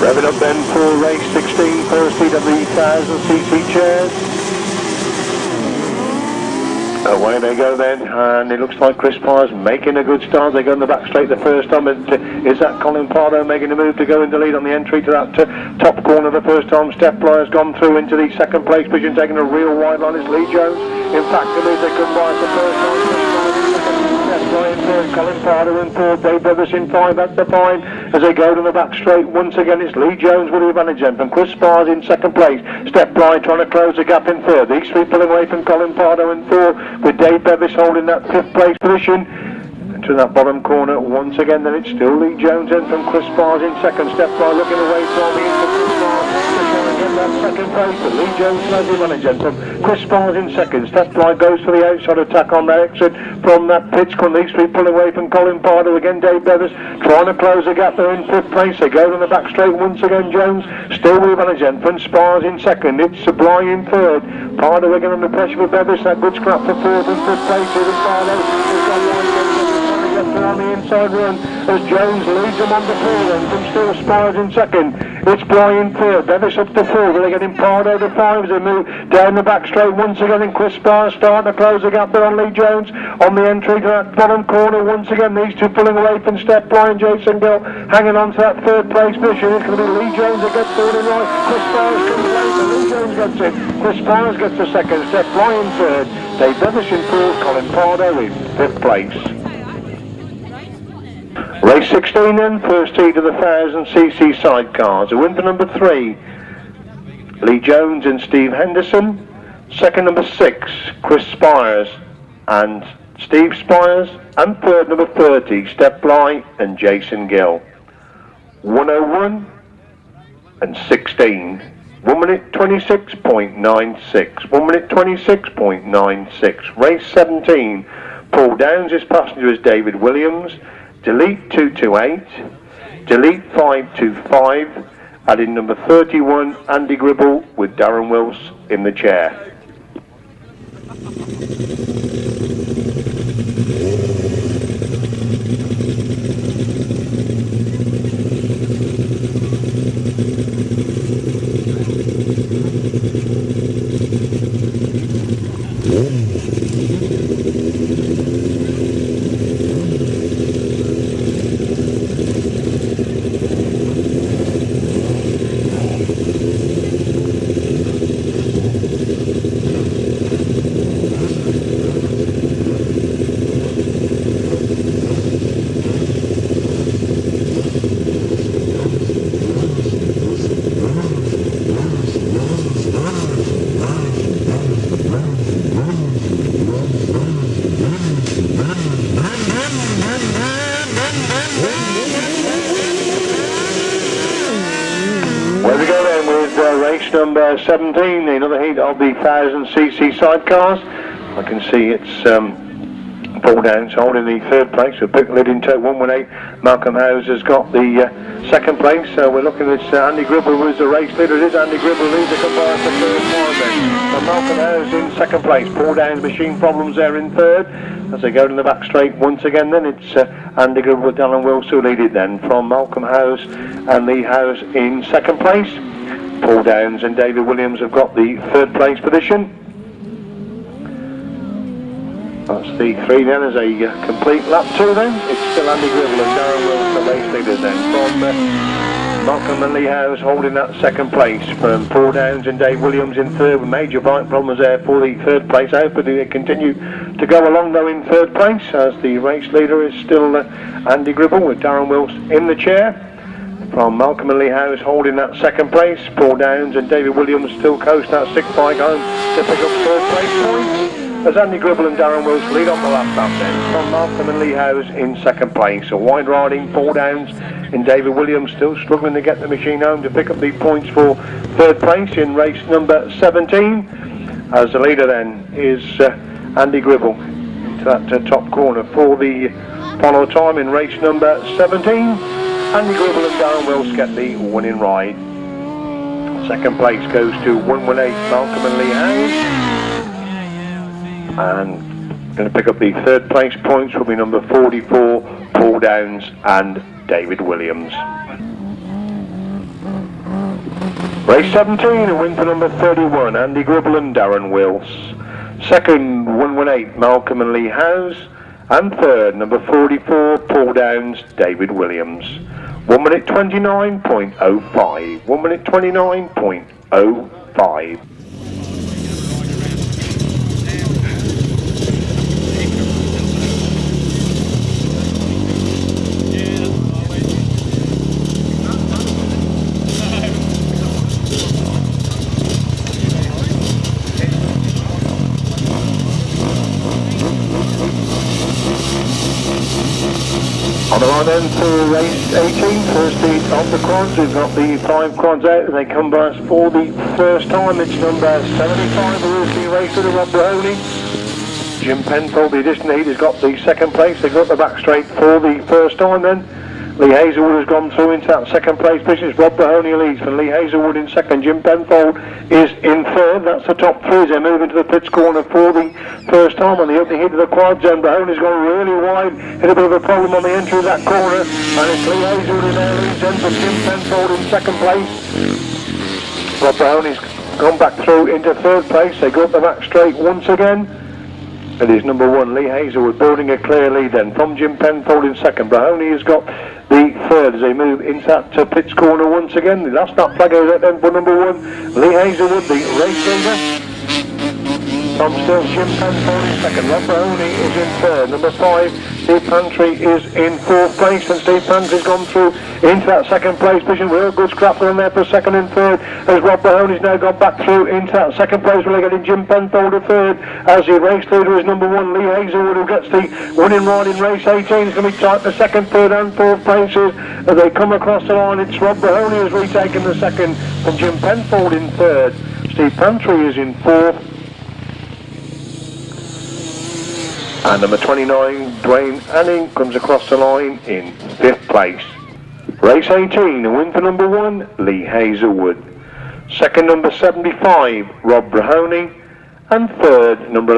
Speaker 1: Revving up then for race 16, first heat of the 1000cc chairs. Away they go then, and it looks like Chris Spiers making a good start. They go in the back straight the first time. Is that Colin Pardo making a move to go in the lead on the entry to that top corner the first time? Stef Blyth has gone through into the second place position, taking a real wide line. It's Lee Jones. In fact, the lead they come by the first time. Colin Pardo in third, Dave Bevis in 5, that's the 5 as they go to the back straight. Once again it's Lee Jones with the advantage then from Chris Spiers in second place. Stef Blyth trying to close the gap in third. These 3 pulling away from Colin Pardo in 4 with Dave Bevis holding that 5th place position. To that bottom corner once again, then it's still Lee Jones in from Chris Spiers in second. Stef Blyth looking away from the into Chris Spiers to try and get that second place, but Lee Jones has the advantage then from Chris Spiers in second. Stef Blyth goes for the outside attack on that exit from that pitch corner. These 3 pulling away from Colin Pardo again. Dave Bevis trying to close the gap there in 5th place. They go to the back straight once again. Jones still with the advantage then from Spiers in second. It's Blyth in third. Pardo again under pressure for Bevis. That good scrap for 4th and 5th place. Even Pardo on the inside run as Jones leads them on the 4th and from still Spiers in second. It's Blyth in third, Bevis up to 4th, they're getting Pardo to 5 as they move down the back straight once again, and Chris Spiers starting to close the gap there on Lee Jones on the entry to that bottom corner once again. These 2 pulling away from Stef Blyth and Jason Gill, hanging on to that 3rd place position. It's going to be Lee Jones that gets third and right. Chris Spiers comes later, Lee Jones gets it. Chris Spiers gets the second, Stef Blyth in third, Dave Bevis in 4th, Colin Pardo in 5th place. Race 16 then, first heat of the 1000cc sidecars. A win for number 3, Lee Jones and Steve Henderson. Second number 6, Chris Spiers and Steve Spiers. And third number 30, Stef Blyth and Jason Gill. 101 and 16. 1 minute 26.96. 1 minute 26.96. Race 17. Paul Downs' passenger is David Williams. Delete 228, delete 525, add in number 31, Andy Gribble with Darren Wilce in the chair. Number 17, another heat of the 1000cc sidecars. I can see it's Paul Downs holding the 3rd place with Pick Lid in tow 118. Malcolm Howes has got the 2nd place. So we're looking at Andy Gribble, who's the race leader. It is Andy Gribble leads the combined for 3rd time then. So Malcolm Howes in 2nd place. Paul Downs machine problems there in 3rd. As they go to the back straight once again then, it's Andy Gribble with Darren Wilce who lead it then from Malcolm Howes and Lee Howes in 2nd place. Paul Downs and David Williams have got the third place position. That's the three then as a complete lap two then. It's still Andy Gribble and Darren Wilce, the race leaders then. From Malcolm and Lee Howes holding that second place. From Paul Downs and Dave Williams in third with major bike problems there for the third place. Hopefully they continue to go along though in third place as the race leader is still Andy Gribble with Darren Wilce in the chair. From Malcolm and Lee Howes holding that second place. Paul Downs and David Williams still coast that sixth bike home to pick up third place points. As Andy Gribble and Darren Wilce lead on the last lap then. From Malcolm and Lee Howes in second place. A wide riding Paul Downs and David Williams still struggling to get the machine home to pick up the points for third place in race number 17. As the leader then is Andy Gribble into that top corner for the follow time in race number 17. Andy Gribble and Darren Wilce get the winning ride. Second place goes to 118 Malcolm and Lee Howes. And going to pick up the third place points will be number 44 Paul Downs and David Williams. Race 17, a win for number 31 Andy Gribble and Darren Wilce. Second 118 Malcolm and Lee Howes, and third number 44 Paul Downs David Williams. 1 minute 29.05. 1 minute 29.05. On the line then for race 18, first heat of the quads. We've got the 5 quads out and they come by us for the first time. It's number 75, the rookie racer, the Rod Melksham. Jim Penfold, the addition heat, has got the second place. They've got the back straight for the first time then. Lee Hazelwood has gone through into that second place position. Rod Melksham leads from Lee Hazelwood in second. Jim Penfold is in third. That's the top three as they move into the pits corner for the first time on the opening hit of the quads. And Mahoney's gone really wide. Hit a bit of a problem on the entry of that corner. And it's Lee Hazelwood in there leads then from Jim Penfold in second place. Rod Mahoney's gone back through into third place. They go up the back straight once again. It is number 1, Lee Hazelwood, building a clear lead then from Jim Penfold in second. Mahoney has got the third as they move into that pits corner once again. The last lap flag goes out then for number 1, Lee Hazelwood, the race leader. From still Jim Penfold in second. Rod Mahoney is in third. Number 5, Steve Pantry is in fourth place, and Steve Pantry's gone through into that second place position. Real good scrap on there for second and third, as Rod Mahoney's now got back through into that second place. We're getting Jim Penfold to third, as the race leader is number 1, Lee Hazelwood, who gets the winning ride in race 18. It's going to be tight for second, third and fourth places as they come across the line. It's Rod Mahoney who's retaken the second from Jim Penfold in third. Steve Pantry is in fourth. And number 29, Dwayne Anning, comes across the line in 5th place. Race 18, a win for number 1, Lee Hazelwood. Second, number 75, Rob Mahoney. And third, number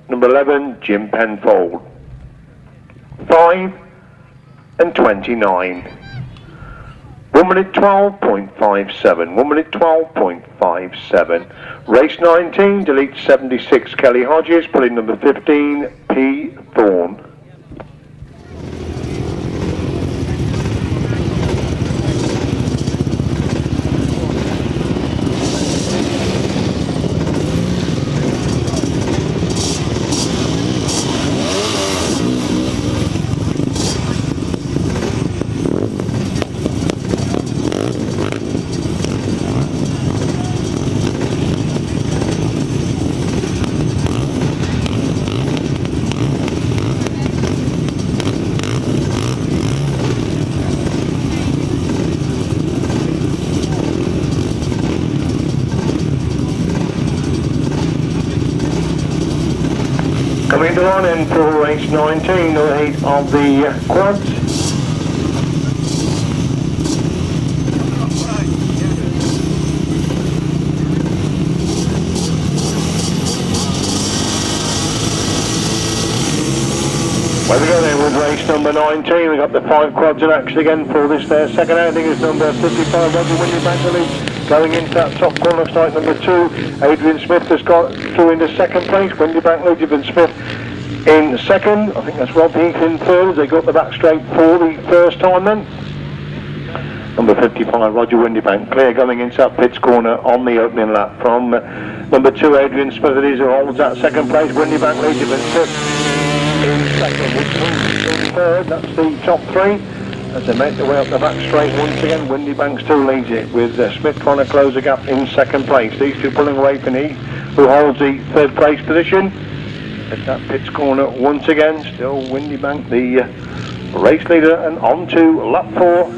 Speaker 1: 11, Jim Penfold. 5 and 29. 1 minute 12.57. 1 minute 12.57. Race 19, delete 76, Kelly Hodges, pulling number 15, P. Thorne. Coming to on in for race 19, the heat of the quads. Well, we go then with race number 19. We've got the 5 quads in action again for this their second outing. Is number 55, Roger William Bangley. Going into that top corner, looks like number 2, Adrian Smith has got through into second place. Windybank Lee Jones Smith in second. I think that's Rob Heath in third. They got the back straight for the first time then. Number 55, Roger Windybank, clear going into that pits corner on the opening lap from number 2, Adrian Smith. It is who holds that second place. Windybank Lee Jones Smith in second. In third, that's the top 3. As they make their way up the back straight once again, Windybank still leads it with Smith trying to close the gap in second place. These two pulling away from Heath, who holds the third place position. At that pits corner once again, still Windybank the race leader, and on to lap 4.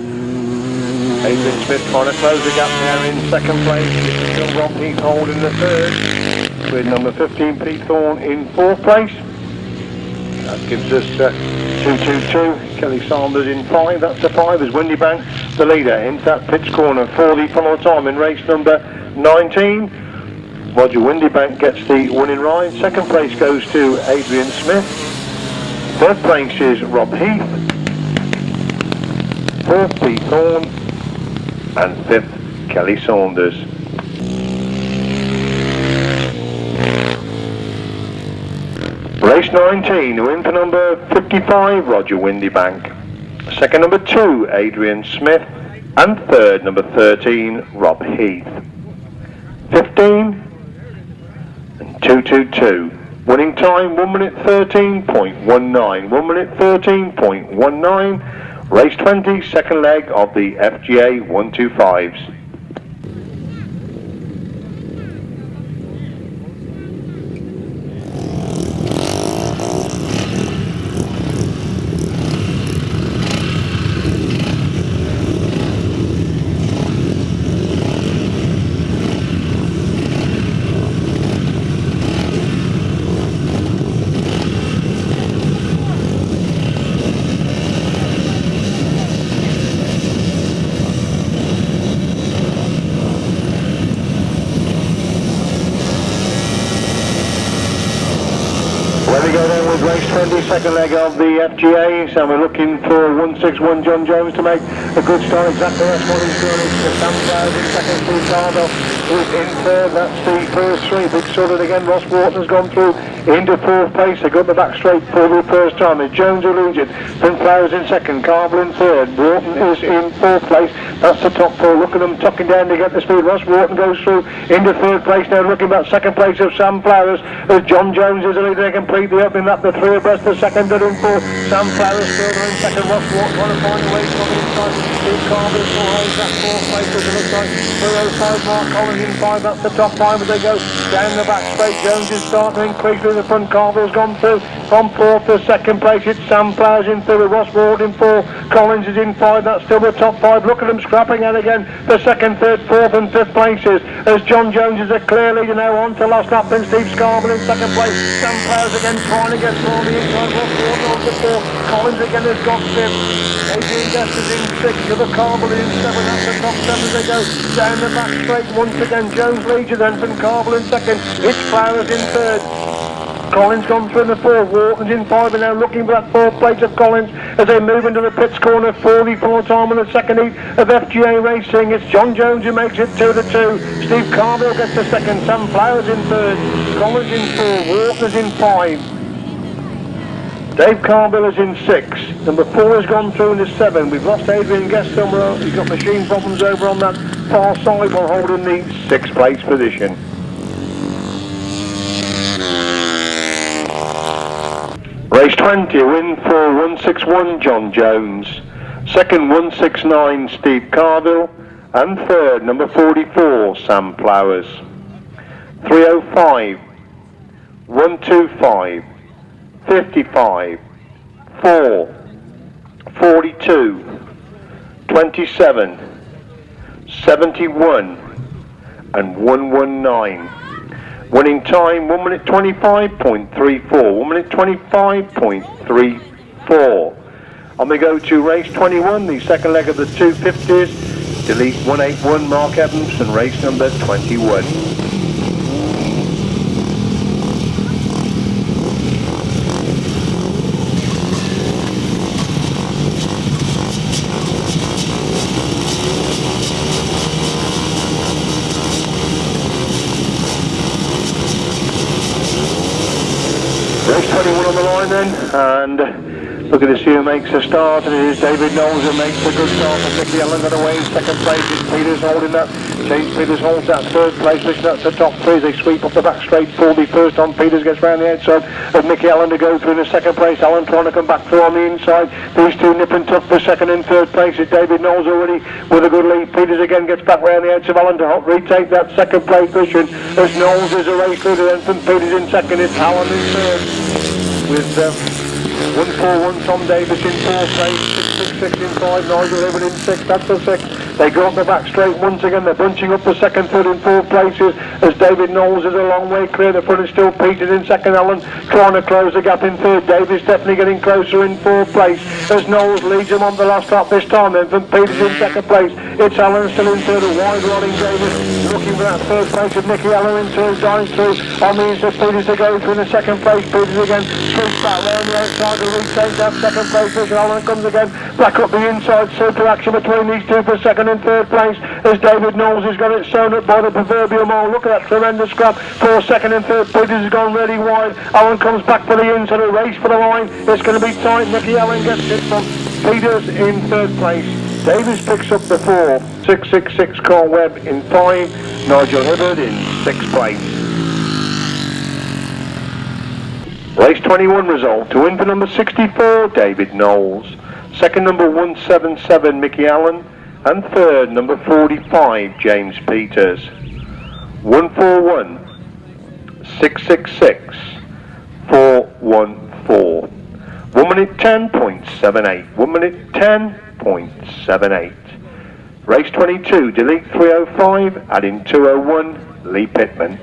Speaker 1: Adrian Smith trying to close the gap there in second place. Still Rob Heath holding the third, with number 15 Pete Thorne in fourth place. That gives us 2-2-2. Charlie Saunders in 5. That's the 5 as Windybank the leader into that pits corner for the final time in race number 19. Roger Windybank gets the winning ride. Second place goes to Adrian Smith. Third place is Rob Heath. Fourth Pete Thorne. And fifth Charlie Saunders. Race 19, the win for number 55, Roger Windybank. Second, number 2, Adrian Smith. And third, number 13, Rob Heath. 15 and 2-2-2. Winning time, 1 minute 13.19. 1 minute 13.19. Race 20, second leg of the FGA 125s. Second leg of the FGA, so we're looking for 161 John Jones to make a good start. Exactly that's what he's doing. It's Sam Flowers in second, Steve Carnell is in third. That's the first 3. Big sorted again. Ross Wharton has gone through into fourth place. They got the back straight for the first time. It's Jones who leads it. Then Flowers in second, Carvel in third. Wharton is in fourth place. That's the top 4. Look at them tucking down to get the speed. Ross Wharton goes through into third place now, looking about second place of Sam Flowers as John Jones is the leader. They complete the opening lap. The 3 abreast, the second and 4. Sam Flowers further in second. Ross Wharton trying to find a way from the inside. Steve Carver still holds that fourth place as it looks like. 305 Mark Collins in 5. That's the top 5 as they go down the back straight. Jones is starting to increase through the front. Carver's gone through from 4th to second place. It's Sam Flowers in 3 with Ross Wharton in 4. Collins is in 5. That's still the top 5. Look at them scrapping out again. The second, third, 4th and 5th places as John Jones is a clear leader now on to last lap. Then Steve Scarborough in second place. Sam Flowers again trying to get through on the inside. Ross Wharton on to 4. Collins again has got 5th. Adrian Guest is in 6th. River Carvel in 7. That's the top 7 as they go down the back straight once again. Jones leads it then from Carvel in second. It's Flowers in third. Collins gone through in the 4, Wharton's in 5 and now looking for that 4th place of Collins as they move into the pits corner for the full time in the second heat of FGA Racing. It's John Jones who makes it 2-2. Steve Carville gets the second, Sam Flowers in third, Collins in 4, Wharton's in 5. Dave Carville is in 6. Number 4 has gone through into 7. We've lost Adrian Guest somewhere. He's got machine problems over on that far side while holding the 6th place position. Race 20, a win for 161 John Jones. Second, 169 Steve Carville. And third, number 44 Sam Flowers. 305, 125, 55, 4, 42, 27, 71 and 119. Winning time 1 minute 25.34. 1 minute 25.34. And we go to race 21, the second leg of the 250s. Delete 181 Mark Evans and race number 21. Race 21 on the line then, and looking to see who makes a start, and it is David Knowles who makes a good start, and Nicky Allen got away in second place. It's Peters holding that. James Peters holds that third place, looking at the top three. They sweep up the back straight. 41st on. Peters gets round the outside of Nicky Allen to go through in the second place. Allen trying to come back through on the inside. These two nip and tuck for second and third place. It's David Knowles already with a good lead. Peters again gets back round the outside of Allen to retake that second place position as Knowles is a race leader. Then from Peters in second, it's Allen in third with 141 Tom Davis in fourth place, 666 in five, Nigel Hibbert in sixth. That's the sixth. They go up the back straight once again. They're bunching up the second, third and fourth places as David Knowles is a long way clear. The front is still Peters in second. Allen trying to close the gap in third. Davis definitely getting closer in fourth place as Knowles leads him on the last lap this time. Then from Peters in second place, it's Allen still in third. A wide running Davis looking for that third place of Nicky Allen in third, dives through on the inside. Peters to go through in the second place. Peters again swings back round the outside to retake that second place position. Allen comes again back up the inside. Super action between these two for second and third place as David Knowles has got it sewn up by the proverbial mole. Look at that tremendous scrap for second and third. Peters has gone really wide. Allen comes back for the inside. A race for the line. It's going to be tight. Nicky Allen gets it from Peters in third place. Davis picks up the 4. 666 Carl Webb in 5. Nigel Hibbert in 6th place. Race 21 result. To win for number 64, David Knowles. Second, number 177, Nicky Allen. And third, number 45, James Peters. 141, 666, 414. 1 minute 10.78. 1 minute 10.78. Race 22, delete 305, add in 201, Lee Pittman.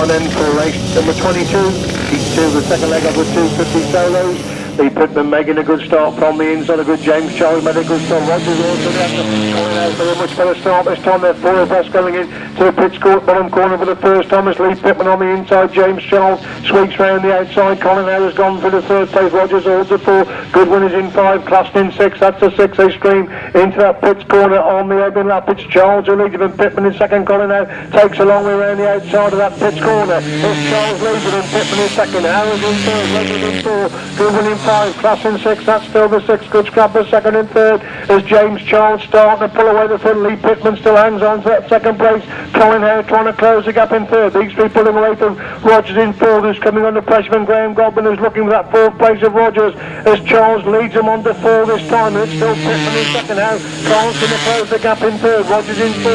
Speaker 1: Then for race number 22, heat 2, the second leg of the 250 solos. Lee Pittman making a good start from the inside. A good James Charles made a good start. Rogers also going out for a much better start this time. They're 4 of us going in to the pitch court bottom corner for the first time. It's Lee Pittman on the inside. James Charles sweeps round the outside. Colin Howe has gone for the third place. Rogers holds at 4. Goodwin is in 5. Classed in 6. That's a 6. They stream into that pitch corner on the open lap. It's Charles who leads him and Pittman in second. Colin Howe takes a long way around the outside of that pitch corner. It's Charles leads him and Pittman in second. Howe is in third. Rogers in 4. Goodwin in 5. Class in 6, that's still the 6. Good scrap for second and third as James Charles starting to pull away the front. Lee Pittman still hangs on to that second place. Colin Howe trying to close the gap in third. These three pulling away from Rogers in fourth, who's coming under pressure from Graham Godwin, who's looking for that fourth place of Rogers as Charles leads him on to 4 this time. And it's still Pittman in second. Howe Charles going to close the gap in third. Rogers in 4.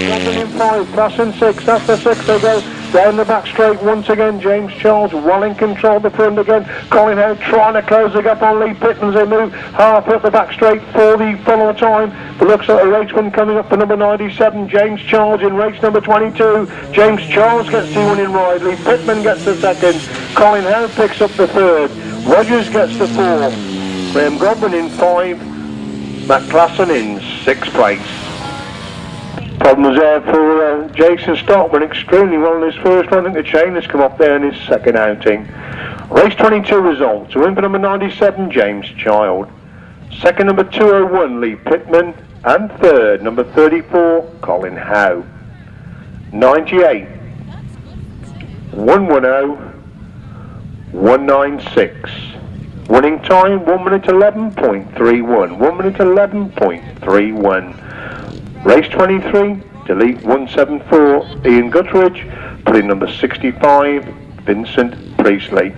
Speaker 1: Godwin in 5. Class in 6. That's the 6. They go down the back straight once again. James Charles well in control of the front again. Colin Howe trying to close the gap on Lee Pittman as they move half up the back straight for the final time. It looks like a raceman coming up for number 97, James Charles in race number 22. James Charles gets the winning ride. Lee Pittman gets the second. Colin Howe picks up the third. Rogers gets the 4. Graham Godwin in 5. Matt Klassen in 6th place. Problems there for Jason Stockman, extremely well in his first one. I think the chain has come off there in his second outing. Race 22 results. Win for number 97, James Child. Second, number 201, Lee Pittman. And third, number 34, Colin Howe. 98, 110, 196. Winning time, 1 minute 11.31. 1 minute 11.31. Race 23, delete 174, Ian Guttridge, put in number 65, Vincent Priestley.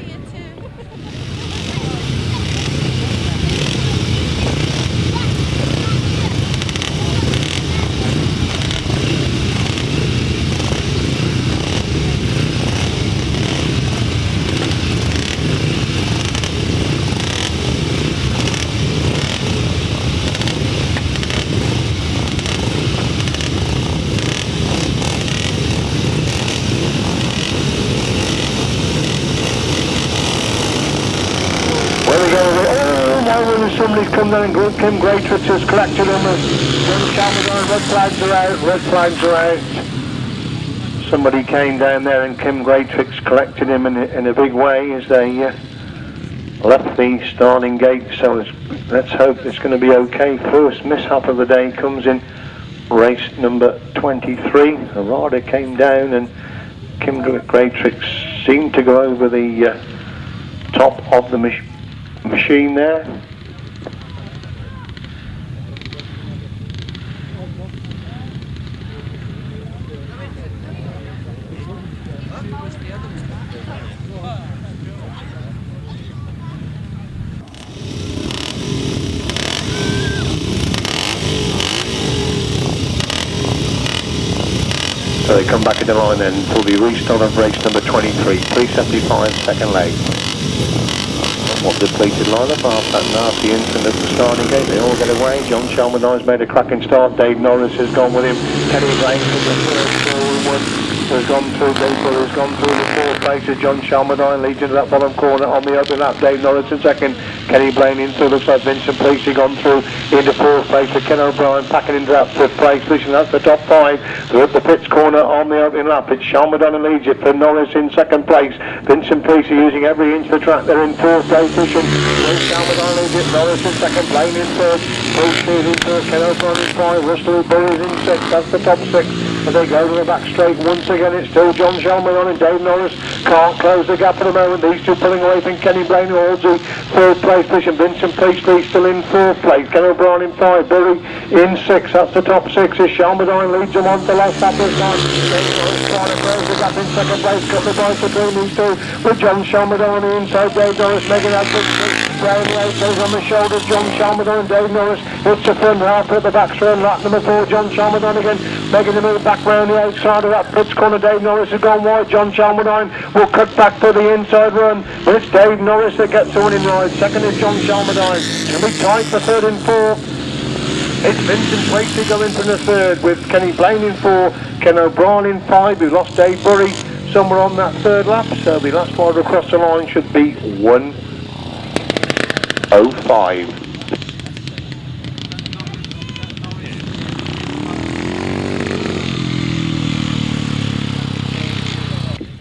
Speaker 1: come down and Kim Greatrix has collected him. John Shalmadine, red flags are out, red flags are out. Somebody came down there and Kim Greatrix collected him in a big way as they left the starting gate. So let's hope it's going to be okay. First mishap of the day comes in race number 23. A rider came down and Kim Greatrix seemed to go over the top of the machine there. So they come back in the line then for the restart of race number 23, 375 second leg. What depleted lineup after that nasty incident at the starting gate. They all get away. John Shalmadine's made a cracking start. Dave Norris has gone with him. Kenny Blaine from the third forward has gone through. Dave Norris has gone through the fourth place. John Shalmadine leads into that bottom corner on the open lap. Dave Norris in second. Kenny Blaine in third. Looks like Vincent Priestley gone through into fourth place. Ken O'Brien packing into that fifth place. Listen, that's the top five. They're at the pits corner on the opening lap. It's Shalmadine and leads it for Norris in second place. Vincent Priestley using every inch of the track. They're in fourth place. Shalmadine leads it. Norris in second. Blaine in third. Priestley in third. Ken O'Brien in five. Russell Bull is in sixth. That's the top six. As they go to the back straight once again, it's still John Shalmadine and Dave Norris can't close the gap at the moment. These two pulling away from Kenny Blaine, who holds the third place position. Vincent Priestley still in fourth place. Ken O'Brien in five. Billy in six. That's the top six. As Shalmadine leads them on to last lap this time. Dave Norris trying to close the gap in second place. Couple of points between these two. With John Shalmadine on the inside. Dave Norris making that big round the eight goes on the shoulder. John Shalmadine and Dave Norris hits the front half at the back straight. Lap number 4. John Shalmadine again making the move back round the outside of that pits corner. Dave Norris has gone wide. John Shalmadine will cut back to the inside run, but it's Dave Norris that gets the winning ride. Second is John Shalmadine. It'll be tight for third and fourth. It's Vincent Priestley going for the third with Kenny Blaine in four, Ken O'Brien in five. We lost Dave Burry somewhere on that third lap, so the last rider across the line should be 1:05.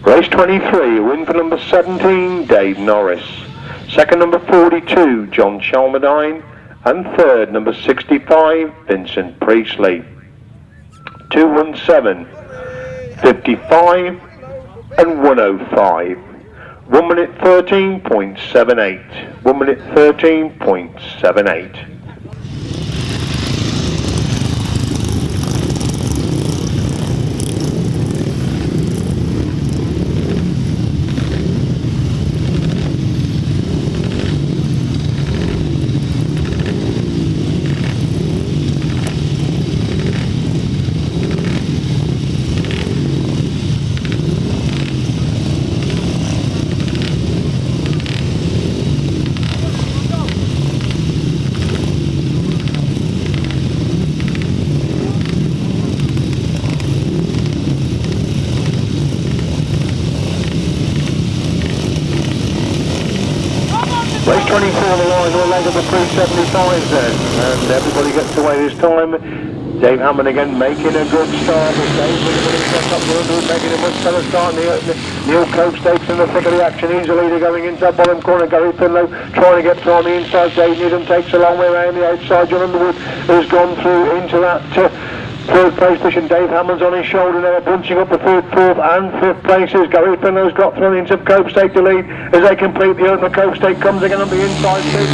Speaker 1: Race 23, a win for number 17, Dave Norris. Second, number 42, John Shalmadine. And third, number 65, Vincent Priestley. 2:17, 55 and 1:05. 1 minute 13.78. 1 minute 13.78. Race 24 on the line, one leg of the 375s then, and everybody gets away this time. Dave Hammond again making a good start. Dave making a much better start. Neil Cope Stakes in the thick of the action. He's the leader going into that bottom corner. Gary Finlow trying to get through on the inside. Dave Needham takes a long way around the outside. John Underwood has gone through into that third place position. Dave Hammond's on his shoulder now, bunching up the third, fourth and fifth places. Gary Finlow's got thrown into Cope Stake to lead as they complete the opener. Cope Stake comes again on the inside. Cope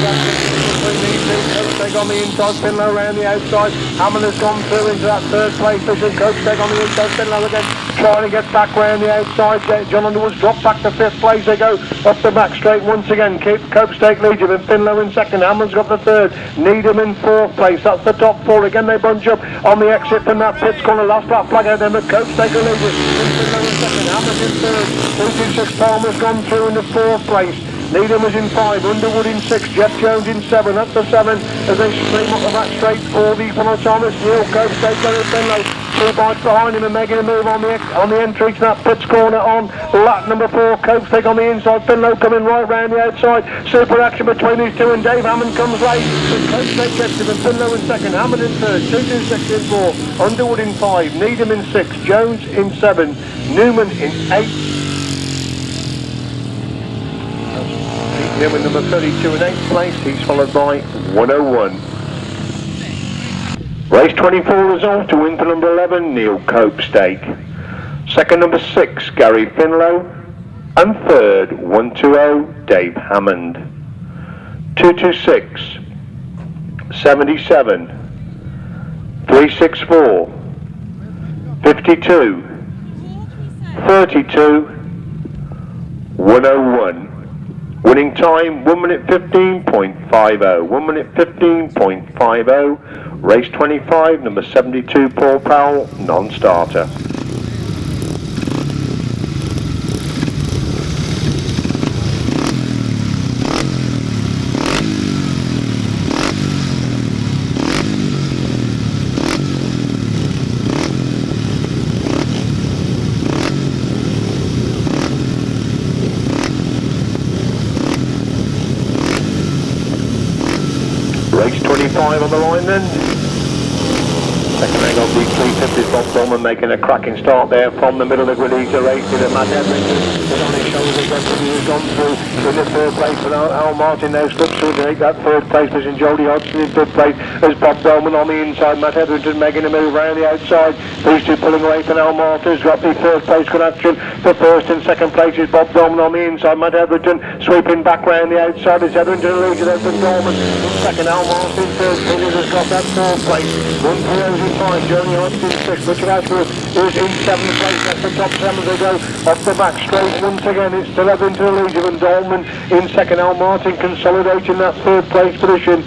Speaker 1: Stake on the inside, Finlow around the outside. Hammond has gone through into that third place position. Cope Stake on the inside, Finlow again trying to get back round the outside. John Underwood's dropped back to fifth place. They go up the back straight once again. Cope Stake leads him and Finlow in second. Hammond's got the third. Needham in fourth place. That's the top four. Again they bunch up on the exit from that pit's corner. Last lap flag out there, but Cope Stake will lead it. Finlow in second. Hammond in third. 226 Palmer's gone through into fourth place. Needham was in five, Underwood in six, Jeff Jones in seven. That's the seven as they stream up the back straight for the Thomas. Neil Cope Stake, Gary Finlow 2 bikes behind him and making a move on the entry to that pits corner on lap number 4. Coates on the inside. Finlow coming right round the outside. Super action between these two, and Dave Hammond comes late. Coates gets him, and Finlow in second. Hammond in third. 226 in 4. Underwood in 5. Needham in 6. Jones in 7. Newman in 8. Newman number 32 in 8th place. He's followed by 101. Race 24 result to win for number 11, Neil Copestake. Second, number 6, Gary Finlow. And third, 120, Dave Hammond. 226, 77, 364, 52, 32, 101. Winning time 1 minute 15.50. 1 minute 15.50. Race 25, number 72, Paul Powell, non-starter. Race 25 on the line then. Second leg of the 350 is Bob Dolman making a cracking start there from the middle of the grid. He's racing at Matt Evans is on his shoulders. He's gone through in the third place, and Al Martin now slips through to take that third place position. Jody Hodgson in fifth place as Bob Dolman on the inside. Matt Etherington making a move around the outside. These two pulling away from Al Martin's got the third place good action. The first and second place is Bob Dolman on the inside. Matt Etherington sweeping back round the outside as Etherington leads it over Dolman. Second, Al Martin third. Williams has got that fourth place. 1-3-0 in 5. Jody Hodgson 6. Richard Ashford is in 7th place. That's the top 7 they go off the back straight. Once again, it's still Etherington leads and Dolman in second. Al Martin consolidating that third place position.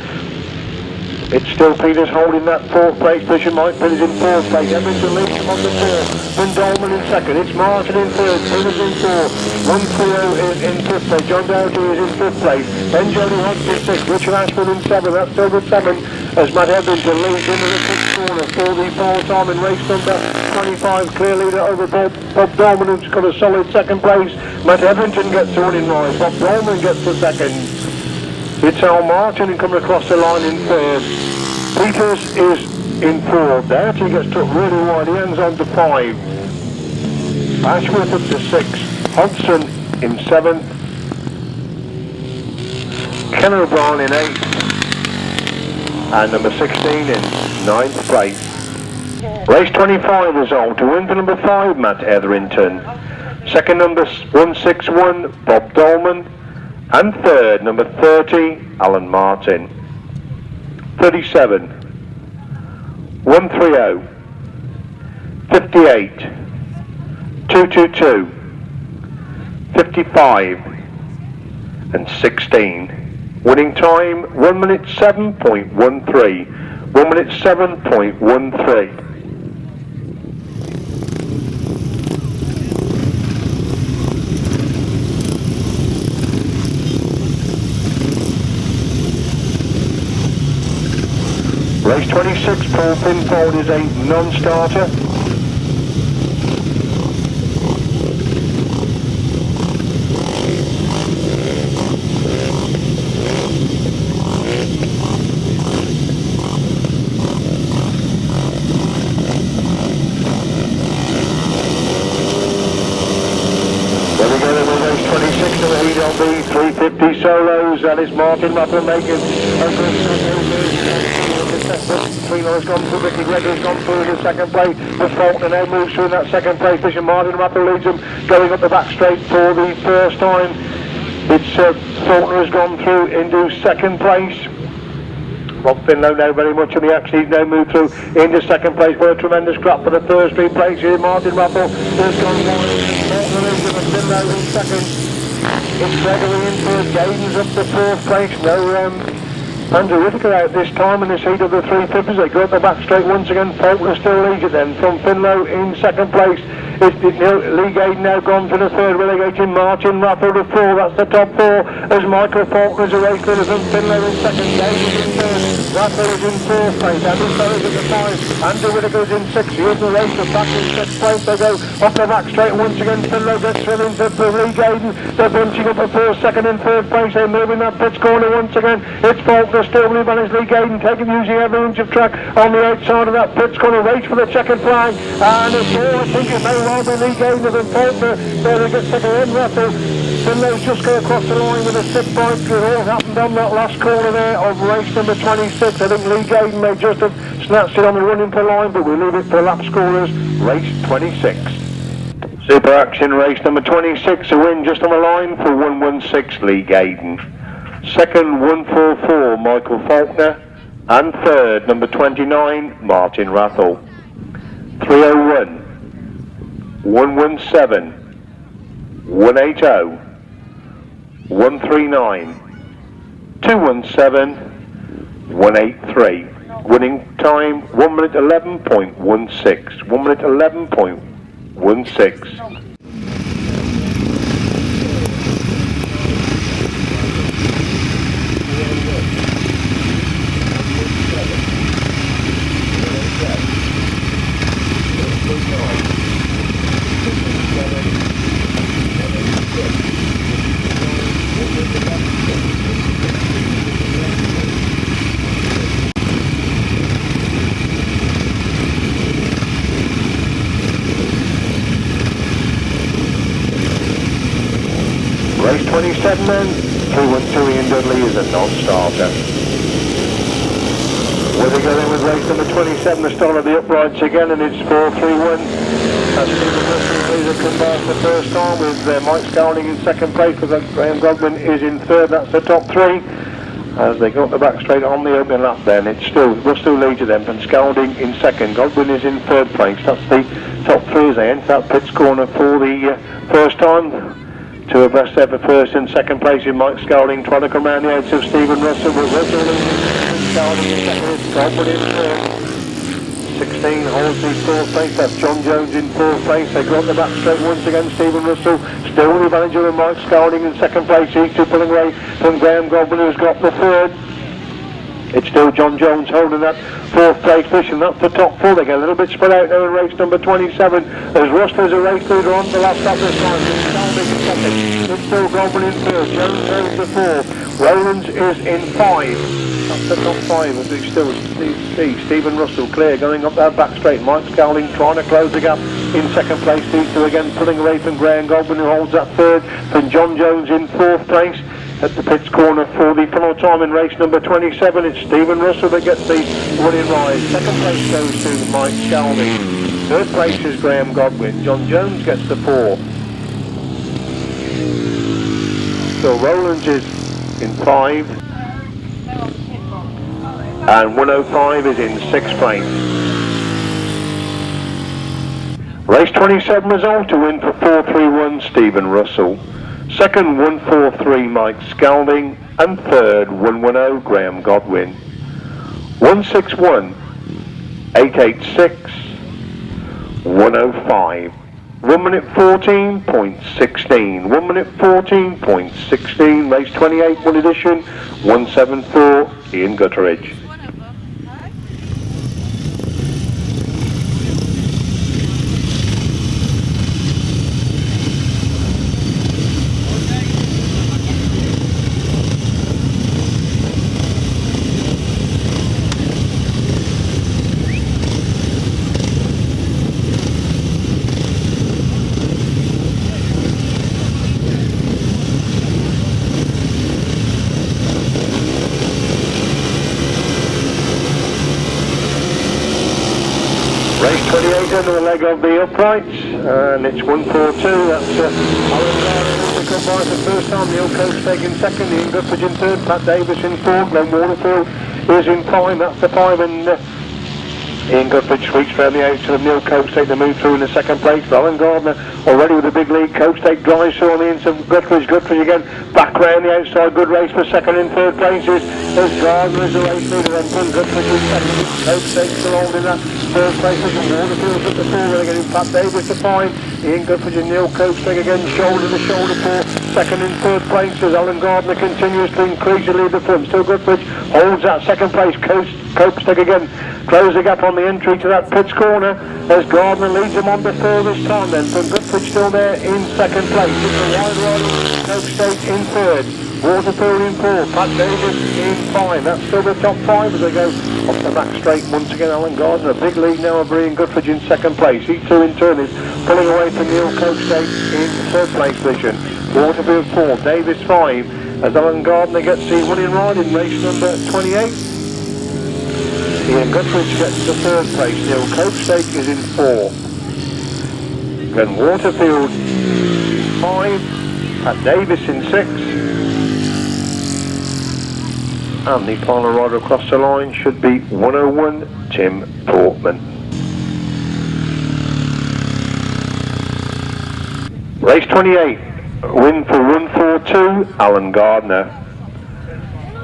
Speaker 1: It's still Peters holding that fourth place position. Mike Peters in fourth place. Etherington leads him on the fourth. Then Dolman in second. It's Martin in third. Peters in fourth. 1-3-0 in fifth place. John Doherty is in fifth place. Then Jody Hodgson sixth. Richard Ashford in 7. That's still the 7 as Matt Etherington leads into the fifth corner for the fourth time in race number 25. Clear leader over Bob Dolman, who's got a solid second place. Matt Etherington gets the winning line. Bob Dolman gets the second. It's Al Martin coming across the line in third. Peters is in fourth. Doherty gets took really wide. He ends on to 5. Ashworth up to 6. Hodgson in 7th. Ken O'Brien in 8th. And number 16 in 9th place. Race 25 result to win for number 5, Matt Etherington. Second, number 161, Bob Dolman. And third, number 30, Alan Martin. 37, 130, 58, 222, 55, and 16. Winning time 1 minute 7.13. 1 minute 7.13. Race 26, Paul Pinfold is a non-starter. There we go, then with race 26 in the heat of the 350 solos. That is Martin Ruffin making Trino has gone through, Ricky Gregory's gone through in the second place, but Faulkner now moves through in that second place position. Martin Ruffin leads him, going up the back straight for the first time. It's Faulkner has gone through into second place. Rob Finlow now very much in the action. He's now moved through into second place. What a tremendous crop for the first 3 places. Martin Ruffin has gone wide. Faulkner leads him, and Finlow in second. It's Gregory in third. Gaines up to fourth place. No Andrew Whittaker out this time in this heat of the 350s. They go up the back straight once again. Faulkner still leads it then from Finlow in second place. Lee Gaden now gone for the third, relegating Martin Ruffin to 4. That's the top 4 as Michael Faulkner's a race leader from Finlow in second. Gaden in third. Raffle is in 4th place, Andy Gribble is at 5, Andrew Whittaker is in 6th, here's the race, the back in 6th place, they go off the back straight once again, Finlow gets through into Lee Gaden, they're bunching up at 4th, 2nd and 3rd place, they're moving that pits corner once again, it's Faulkner still with Lee Gaden, taking using every inch of track on the outside of that pits corner, race for the checkered flag, and it's all, I think it may well be Lee Gaden than Faulkner, there they get second in, Raffle. Finlow's just go across the line with a 6 point. It all happened on that last corner there of race number 26. I think Lee Gaden may just have snatched it on the running for line, but we leave it for lap scorers, race 26. Super Action race number 26, a win just on the line for 116 Lee Gaden. Second 144 Michael Faulkner, and third number 29 Martin Rathel. 301, 117, 180, 139, 217, 183. Winning time 1 minute 11.16. 1 minute 11.16. Race 27 then, 312 Ian Dudley is a non-starter. Where they go then with race number 27, the start of the uprights again, and it's 4-3-1. That's Stephen Russell, please have come by for the first time with Mike Scalding in second place, because Graham Godwin is in third, that's the top three. As they go up the back straight on the opening lap then, it's still Russell leads to them, and Scalding in second. Godwin is in third place, that's the top three as they enter that pits corner for the first time. Two abreast there for first and second place in Mike Scalding, trying to come round the outs of Stephen Russell, but Russell leading Scalding in second, Godwin in third. 16 holds the fourth place, that's John Jones in fourth place. They go up the back straight once again, Stephen Russell still the manager and Mike Scalding in second place. These two pulling away from Graham Godwin, who's got the third. It's still John Jones holding that fourth place position. That's the top four. They get a little bit spread out now in race number 27. As Rustler's a race leader on the last couple of times. It's Scalding in second. It's still Godwin in third. Jones holds the fourth. Rowlands is in 5. That's the top 5 as we still see Stephen Russell clear going up that back straight. Mike Scalding trying to close the gap in second place. These two again pulling away from Graham Godwin, who holds that third. From John Jones in fourth place. At the pits corner for the final time in race number 27, it's Stephen Russell that gets the running ride. Second place goes to Mike Scalding. Third place is Graham Godwin. John Jones gets the 4. So Rowlands is in 5. And 105 is in 6th place. Race 27 result to win for 4-3-1 Stephen Russell. Second 143 Mike Scalding, and third 110 Graham Godwin. 161 886 105. 1 minute 14.16. 1 minute 14.16. Race 28 1 edition 174 Ian Gutteridge. Race 28 under the leg of the uprights, and it's 142. That's Alan Larry come by for the first time. Neil Coates taking second, Ian Guthridge in third, Pat Davis in fourth, Glenn Waterfield is in 5. That's the 5, and Ian Guthridge sweeps round the outside of Neil Coates, take the move through in the second place. Alan Gardner already with the big lead. Coates take drives through on the inside of Guthridge. Guthridge again back round the outside. Good race for second and third places. There's Gardner as the race leader, and Guthridge in second. Coates takes the hold in that third place. And Waterfield's at the 4. They're getting Pat Davis to 5. Ian Guthridge and Neil Coates take again shoulder to shoulder for second in third place as Alan Gardner continues to increase the lead the front. Still Goodfridge holds that second place. Copestick again close the gap on the entry to that pits corner as Gardner leads him on before this time then. From Goodfridge still there in second place. It's a wide ride. Copestick in third. Waterfield in fourth. Pat Davis in five. That's still the top five as they go off the back straight once again. Alan Gardner, a big lead now of Brian Goodfridge in second place. He too in turn is pulling away from Neil Copestick in third place position. Waterfield fourth. Davis five. As Alan Gardner gets the winning ride in race number 28. Ian Goodfridge gets to third place. Neil Copestick is in fourth. Then Waterfield 5. Pat Davis in 6. And the final rider across the line should be 101 Tim Portman. Race 28. Win for 142 Alan Gardner.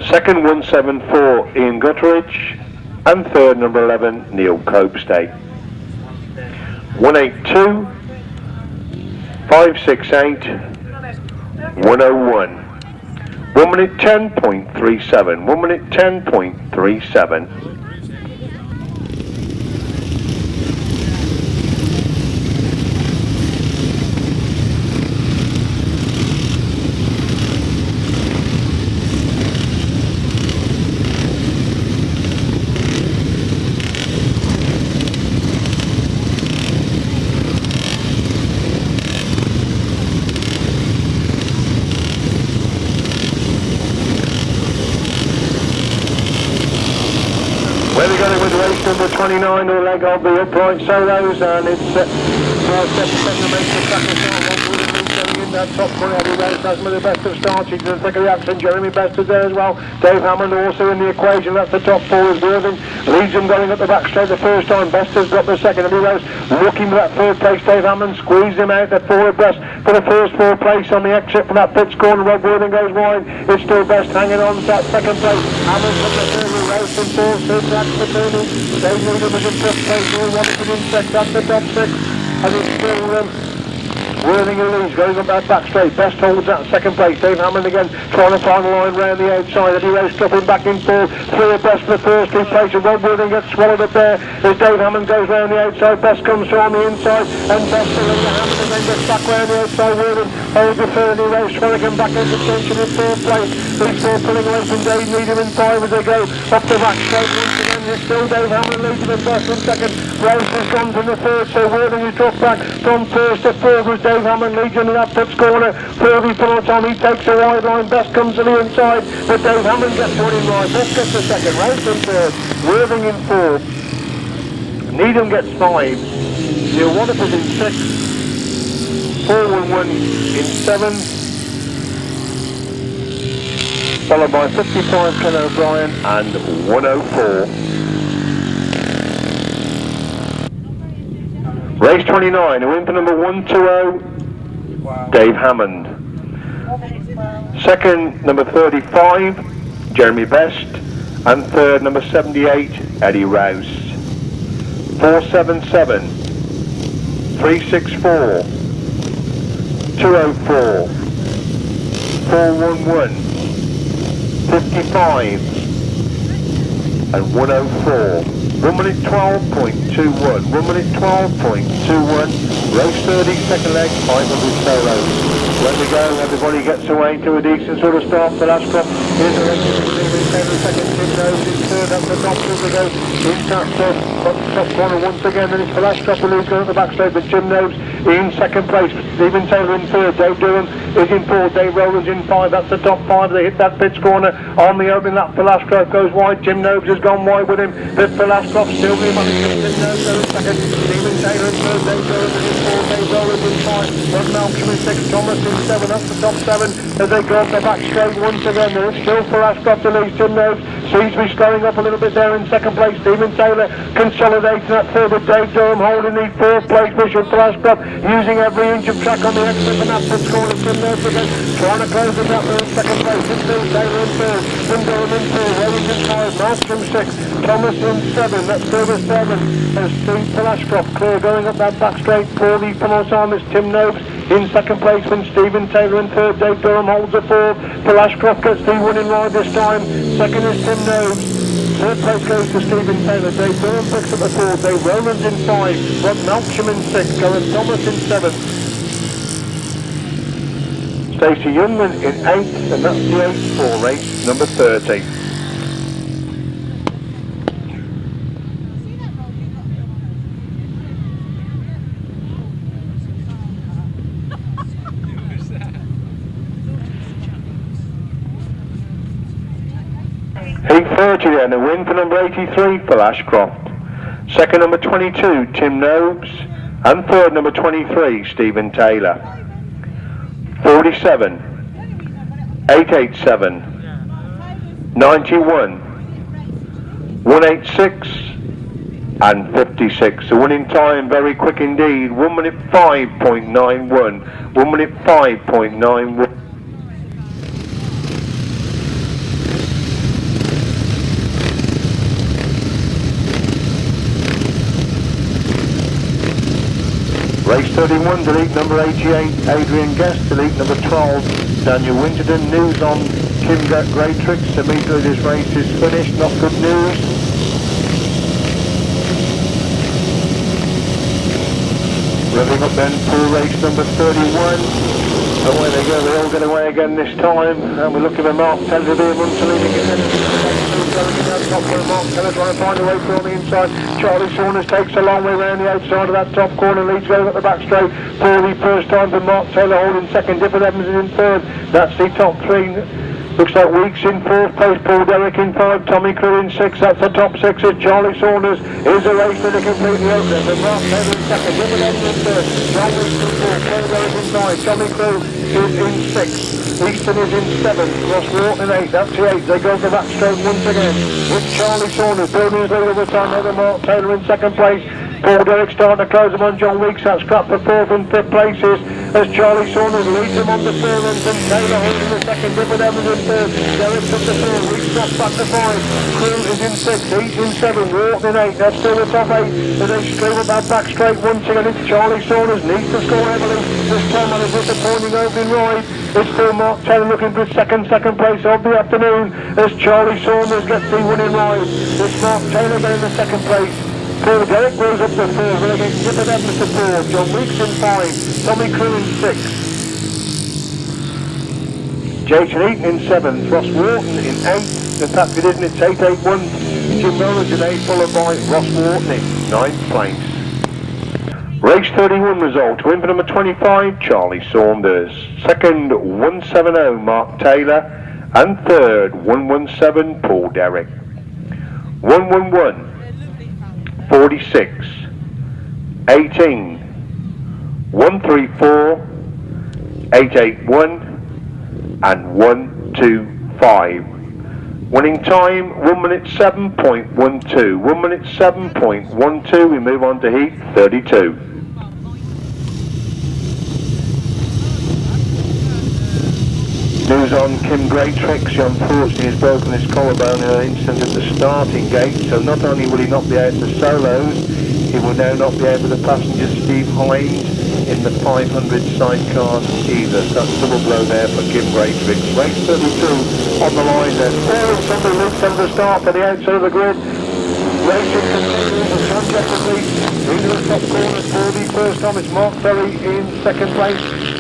Speaker 1: Second 174 Ian Goodfridge. And third number 11 Neil Copestick. 182 568 101. 1 minute 10.37. 1 minute 10.37. Number 29 will leg on the upright solos, and it's second makes the track in that top corner. Eddie Rose has the best of starts. He's in the thick of the action. Jeremy Best is there as well. Dave Hammond also in the equation. That's the top four as Worthing leads him going up the back straight the first time. Best has got the second. Eddie Rose looking for that third place. Dave Hammond squeezed him out. They're four abreast for the first four place on the exit from that pits corner. Rob Worthing goes wide. It's still Best hanging on to that second place. Hammond from the third. Rose in fourth. Third back for Tony. Dave Needham is in fifth place. All Robinson in sixth. That's the top six. And it's still Worthing and Leeds going up that back straight. Best holds that second place. Dave Hammond again trying to find a line round the outside. Eddie Rose dropping back in fourth. Three of Best for the first two places. Rob Worthing gets swallowed up there as Dave Hammond goes round the outside. Best comes through on the inside and Best to lead Hammond and then gets back round the outside. Worthing holds the third. Eddie Rose trying to come back into tension in third place. These four pulling away from Dave Needham in five as they go up the back straight once again. It's still Dave Hammond leading in Best in second. Rose has gone from the third, so Worthing is dropped back from first to fourth as Dave Hammond leads into that pits corner. 30 full on, he takes a wide line. Best comes to the inside, but Dave Hammond gets one in right. Best gets the second. Rose in third. Worthing in fourth. Needham gets five. Neil Waterford in six. 411 in seven. Followed by 55 Ken O'Brien and 104. Race 29, a win for number 120, Dave Hammond. Second, number 35, Jeremy Best. And third, number 78, Eddie Rouse. 477, 364, 204, 411, 55, and 104. 1 minute 12.21. 1 minute 12.21. Race 30, second leg, 500 solos. When we go, everybody gets away to a decent sort of start. Phil Ashcroft is the race. Second, Tim Nobes in third. Up the top as they go into that top corner once again. Then it's Phil Ashcroft who leads going up the back straight, but Jim Nobes in second place. Stephen Taylor in third. Dave Durham is in fourth. Dave Rowlands in five. That's the top five. They hit that pits corner on the opening lap. Phil Ashcroft goes wide. Jim Nobes has gone wide with him. But Phil Ashcroft still being managed. Jim Nobes in second. Stephen Taylor in third. Dave Durham is in fourth. Dave Rowlands in five. Rod Melksham in six. Thomas in seven. That's the top seven as they go up the back straight once again. There is still Phil Ashcroft to lead. Jim Nobes seems to be slowing up a little bit there in second place. Stephen Taylor consolidating that third, with Dave Durham holding the fourth place position. Phil Ashcroft using every inch of track on the exit and that's what's called Jim Nobes again, trying to close the gap in second place. It's still Taylor in third, Jim Durham in four, Rowlands in five, Melksham six, Thomas in seven. That's third of seven as Phil Ashcroft clear going up that back straight for the penultimate. Tim Nobes In second place when Stephen Taylor in third. Dave Durham holds a fourth. Phil Ashcroft gets the winning ride this time. Second is Tim Nobes. Third place goes to Stephen Taylor. Dave Durham picks up the fourth. Dave Roland's in five. Rod Melksham in sixth. Gareth Thomas in seventh. Stacey Youngman in eighth, and that's the eighth for race number 30. Heat 30 then, a win for number 83, Phil Ashcroft. Second, number 22, Tim Nobes. And third, number 23, Stephen Taylor. 47, 887, 91, 186 and 56. The winning time, very quick indeed, 1 minute 5.91, 1 minute 5.91. Race 31, delete number 88, Adrian Guest, delete number 12, Daniel Winterton. News on Kim Greatrix, immediately this race is finished, not good news. Revving up then for race number 31. Away they go, they all get away again this time, and we're looking for Mark Taylor to be a month leading it in. Top corner, Mark Taylor trying to find a way through on the inside. Charlie Saunders takes a long way round the outside of that top corner, leads going up the back straight for the first time for Mark Taylor, holding second. Dyfed Evans is in third. That's the top three. Looks like Weeks in fourth place, Paul Derrick in five, Tommy Crewe in six. That's the top six. Is Charlie Saunders. Is a race that are completely open. But Mark Taylor in second, Dyfed Evans in third, John Weeks in fourth, Paul Derrick in five, Tommy Crewe is in sixth. Easton is in seventh, Crosswalk in eighth. That's the eighth. They go for that stroke once again. It's Charlie Saunders building his lead over time over Mark Taylor in second place. Paul Derrick starting to close him on John Weeks. That's scrapped for fourth and fifth places as Charlie Saunders leads him on the third and Taylor holding the second. Dyfed Evans in third. Derrick's up to third. Weeks drops back to five. Crewe is in sixth. He's in seven. Walton in eight. That's still the top eight as they scream up that back straight once again. It's Charlie Saunders needs to score heavily this time on a disappointing opening ride. It's still Mark Taylor looking for his second place of the afternoon as Charlie Saunders gets the winning ride. It's Mark Taylor getting the second place. Paul Derrick goes up to four, relegating Dyfed Evans to four, John Weeks in five, Tommy Crewe in six, Jason Eaton in seventh, Ross Wharton in eighth. In fact it isn't, it's 881, Jim Rowland in eighth, followed by Ross Wharton in ninth place. Race 31 result, win for number 25, Charlie Saunders. Second, 170, Mark Taylor. And third, 117, Paul Derrick. 111. 46, 18, 134, 881 and 125. Winning time 1 minute 7.12. 1 minute 7.12. We move on to heat 32. News on Kim Greatrix. He unfortunately has broken his collarbone in an incident at the starting gate, so not only will he not be able to solos, he will now not be able to passenger Steve Hines in the 500 sidecars either. So that's double blow there for Kim Greatrix. Race 32 on the line there. Somebody looks at the start for the outside of the grid. Racing continues as John Jefferies into the top corner for the first time. It's Mark Ferry in second place.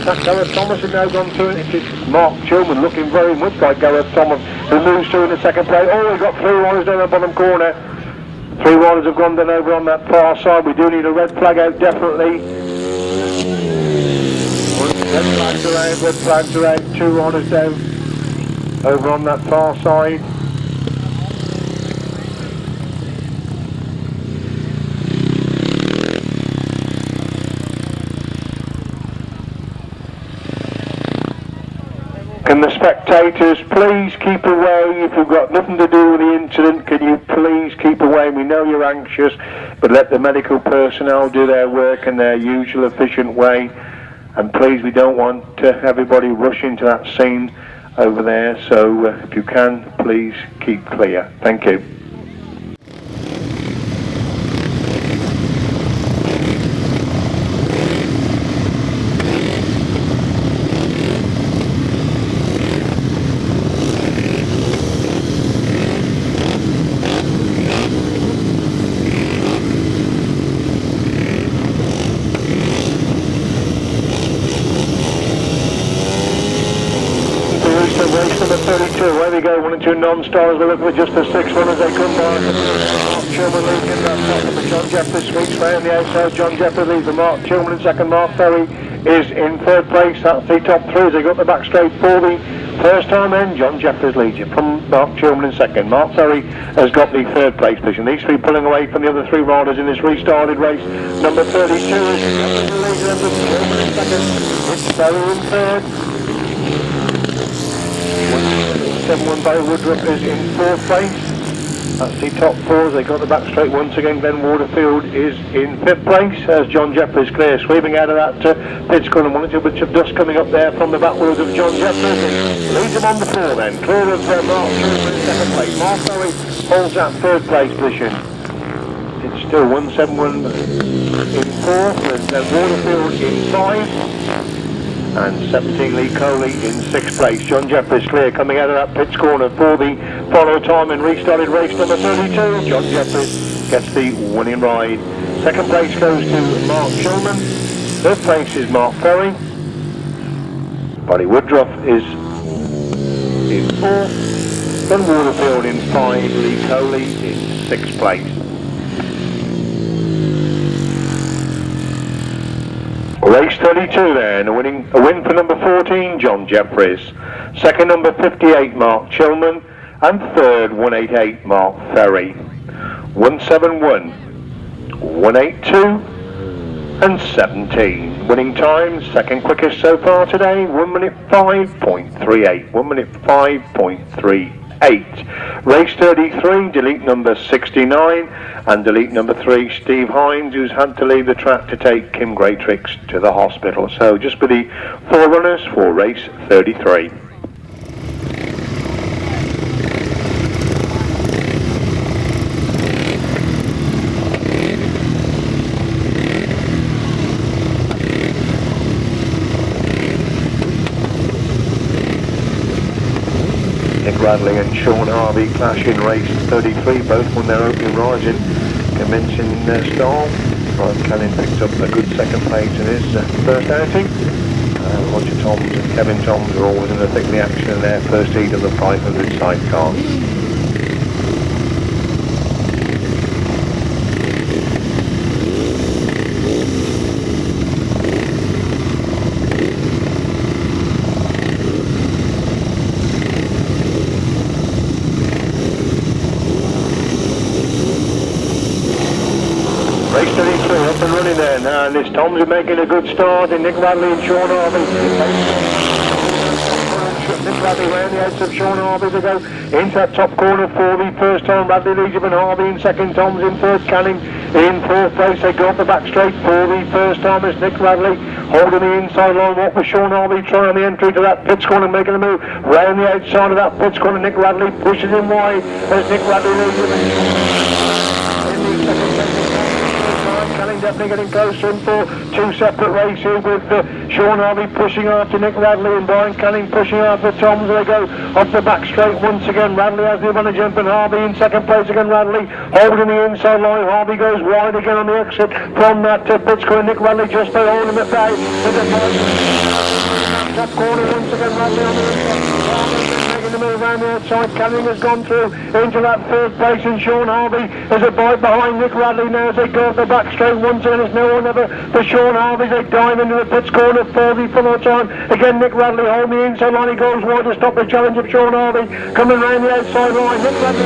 Speaker 1: That Gareth Thomas has now gone through it. It's Mark Chilman looking very much like Gareth Thomas, who moves through in the second place. Oh, we've got three riders down the bottom corner. Three riders have gone down over on that far side. We do need a red flag out, definitely. Red flags are out. Two riders down over on that far side. Can the spectators please keep away? If you've got nothing to do with the incident, can you please keep away? We know you're anxious, but let the medical personnel do their work in their usual efficient way. And please, we don't want everybody rushing to that scene over there. So if you can, please keep clear. Thank you. go. 1 and 2 non-stars. We're looking for just the 6 one as they come by. Mark Chilman leading that top number. John Jefferies sweeps round the outside. John Jefferies leads the Mark Chilman in second. Mark Ferry is in third place. That's the top 3 as they got the back straight for the first time then. John Jefferies leads you from Mark Chilman in second. Mark Ferry has got the third place position. These 3 pulling away from the other 3 riders in this restarted race. Number 32 is the leader. Number Chilman in second. It's Ferry in third. 7-1 Barry Woodruff is in fourth place. That's the top 4 as they got the back straight once again. Glenn Waterfield is in 5th place as John Jefferies clear, sweeping out of that pitch corner. One little bit of dust coming up there from the back wheels of John Jefferies. Leads him on the 4 then. Clear of Mark Chilman in 2nd place. Mark Ferry holds that 3rd place position. It's still 171 in 4th and then Waterfield in 5. And 17 Lee Coley in 6th place. John Jefferies clear coming out of that pitch corner for the follow time and restarted race number 32. John Jefferies gets the winning ride. 2nd place goes to Mark Chilman. 3rd place is Mark Ferry. Barry Woodruff is in 4th. Then Waterfield in 5. Lee Coley in 6th place. Race 32 then, a win for number 14, John Jefferies. 2nd, number 58, Mark Chilman. And 3rd, 188, Mark Ferry. 171, 182, and 17. Winning times, 2nd quickest so far today, 1 minute 5.38. 1 minute 5.38. Race 33, delete number 69 and delete number 3, Steve Hines, who's had to leave the track to take Kim Greatrix to the hospital. So just for the 4 runners for race 33. Bradley and Sean Harvey clash in race 33, both won their opening rides in convincing style. Rod Cannon picked up a good 2nd place in his first outing. Roger Toms and Kevin Toms are always in the thick of the action in their first heat of the 500 sidecar. And this Tom's making a good start in Nick Radley and Sean Harvey. Nick Radley round the edge of Sean Harvey to go into that top corner for the first time. Radley leads him and Harvey in 2nd, Tom's in 3rd, Canning in 4th place. They go up the back straight for the first time as Nick Radley holding the inside line. What was Sean Harvey trying the entry to that pitch corner, making a move round the outside of that pitch corner. Nick Radley pushes him wide as Nick Radley leads him in the 2nd place. Canning definitely getting closer in for 2 separate races with Sean Harvey pushing after Nick Radley and Brian Canning pushing after Toms. They go off the back straight once again. Radley has the advantage and Harvey in 2nd place again. Radley holding the inside line. Harvey goes wide again on the exit from that pitch corner. Nick Radley just there holding him at bay. Top corner once again. Radley on the inside. Making the move around the outside. Canning has gone through into that 3rd place and Sean Harvey is a bite behind Nick Radley now as they go off the back straight once again. It's no one ever for Sean Harvey. They dive into the pitch corner for the full time. Again Nick Radley holding the inside line. He goes wide to stop the challenge of Sean Harvey. Coming round the outside line. Nick Radley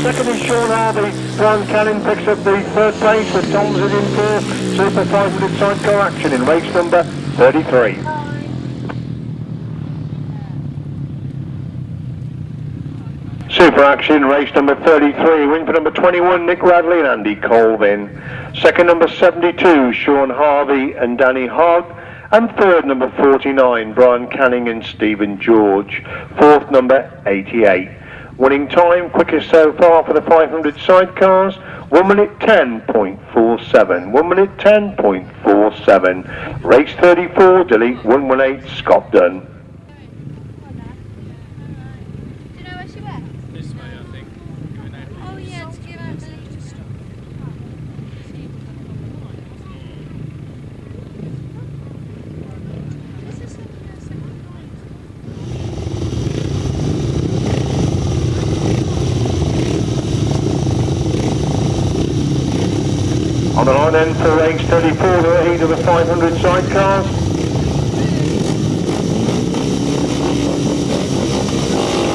Speaker 1: 2nd is Sean Harvey. Brian Canning picks up the 3rd place with Toms is in 4th. Super 500 sidecar action in race number 33. Super action, race number 33, win for number 21, Nick Radley and Andy Colvin. 2nd, number 72, Sean Harvey and Danny Hogg. And 3rd, number 49, Brian Canning and Stephen George. 4th, number 88. Winning time, quickest so far for the 500 sidecars, 1 minute 10.47. 1 minute 10.47. Race 34, delete 118, Scott Dunn. On the line then for race 34, the heat of the 500 sidecars.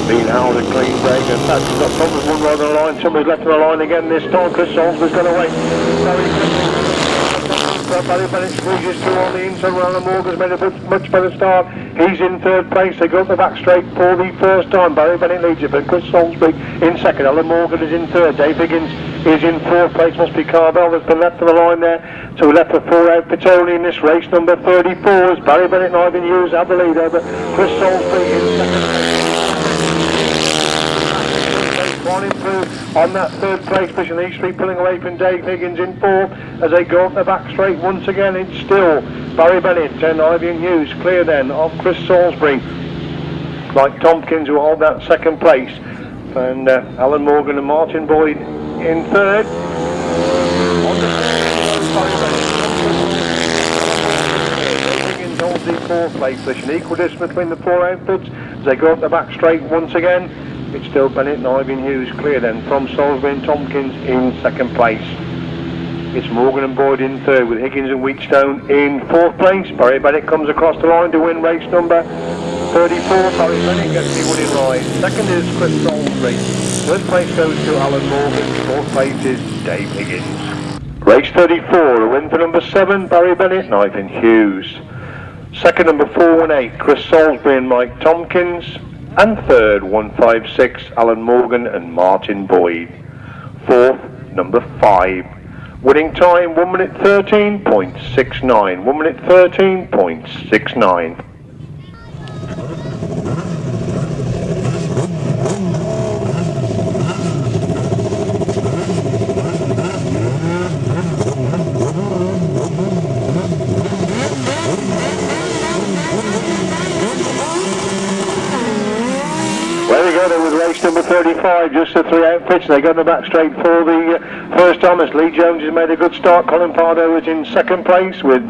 Speaker 1: Being held a clean break, and that's got Thomas one right on the line. Somebody's left on the line again this time. Chris Salisbury's going to wait. Barry Bennett squeezes through on the inside. Alan Morgan's made a much better start. He's in third place. They go up the back straight for the first time. Barry Bennett leads it, but Chris Salisbury in second. Alan Morgan is in third. Dave Higgins is in fourth place. Must be Carvel that's been left on the line there. So we left for 4 outfits only in this race. Number 34 is Barry Bennett and Ivan Hughes have the lead over Chris Salisbury in second place. One improved on that third place position. These three pulling away from Dave Higgins in fourth as they go up the back straight once again. It's still Barry Bennett and Ivan Hughes clear then of Chris Salisbury. Mike Tompkins will hold that second place, and Alan Morgan and Martin Boyd in third. On the Higgins holds the fourth place position. Equal distance between the 4 outfits as they go up the back straight once again. It's still Bennett and Ivan Hughes clear then from Salisbury and Tompkins in second place. It's Morgan and Boyd in third with Higgins and Wheatstone in fourth place. Barry Bennett comes across the line to win race number 34. Barry Bennett gets the winning ride. Second is Chris Salisbury. Third place goes to Alan Morgan. Fourth place is Dave Higgins. Race 34, a win for number 7, Barry Bennett and Ivan Hughes. Second, number 418, Chris Salisbury and Mike Tompkins. And third, 156, Alan Morgan and Martin Boyd. Fourth, number 5. Winning time, 1 minute 13.69. 1 minute 13.69. With race number 35, just the 3 outfits. They go in the back straight for the first time as Lee Jones has made a good start. Colin Pardo is in second place with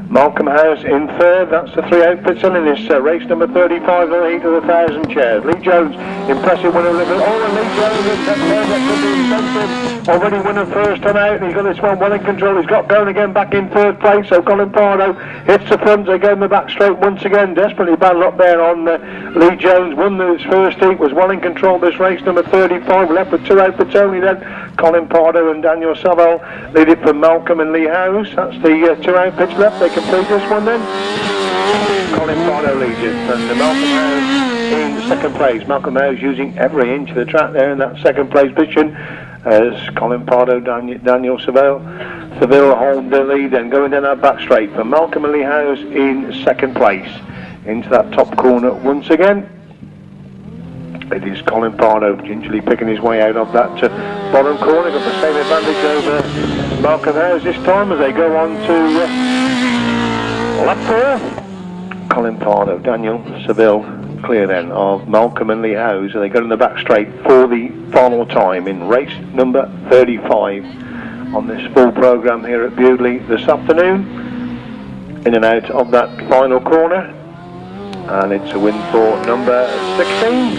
Speaker 1: Malcolm House in third. That's the 3 outfits in this race number 35, the heat of the 1,000 chairs. Lee Jones, impressive winner. Oh, and Lee Jones is third. That could be expensive. Already winner first time out. He's got this one well in control. He's got going again back in third place. So Colin Pardo hits the front. They go in the back straight once again. Desperately battle up there on Lee Jones. Won his first heat. Was well in control this race number 35. Left with 2 outfits only then. Colin Pardo and Daniel Saville lead it from Malcolm and Lee House. That's the 2 outfits left. They complete this one then. Colin Pardo leads it, and Malcolm House in second place. Malcolm House using every inch of the track there in that second place position as Colin Pardo, Daniel Saville hold the lead and going down that back straight from Malcolm and Lee House in second place. Into that top corner once again. It is Colin Pardo gingerly picking his way out of that bottom corner. Got the same advantage over Malcolm House this time as they go on to lap 4. Colin Pardo, Daniel Saville clear then of Malcolm and Lee House. And they go in the back straight for the final time in race number 35 on this full programme here at Bewdley this afternoon. In and out of that final corner. And it's a win for number 16.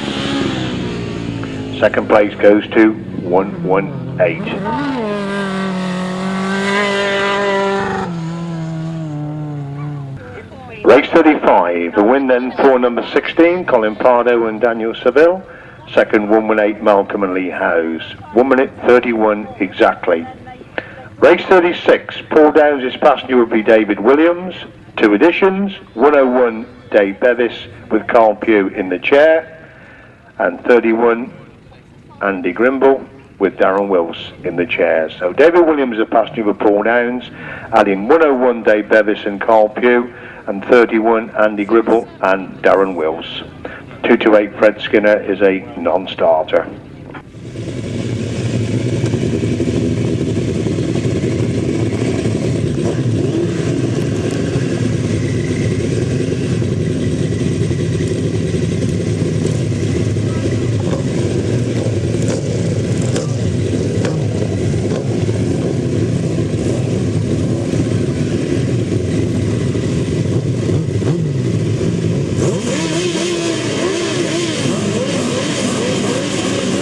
Speaker 1: Second place goes to 118. Race 35, the win then for number 16, Colin Pardo and Daniel Saville. Second, 118, Malcolm and Lee House. 1 minute 31 exactly. Race 36, Paul Downs' passenger would be David Williams. 2 additions, 101, Dave Bevis with Carl Pugh in the chair. And 31, Andy Gribble with Darren Wilce in the chair. So David Williams, a passenger with Paul Downs, adding 101 Dave Bevis and Carl Pugh, and 31 Andy Gribble and Darren Wilce. 228 Fred Skinner is a non-starter.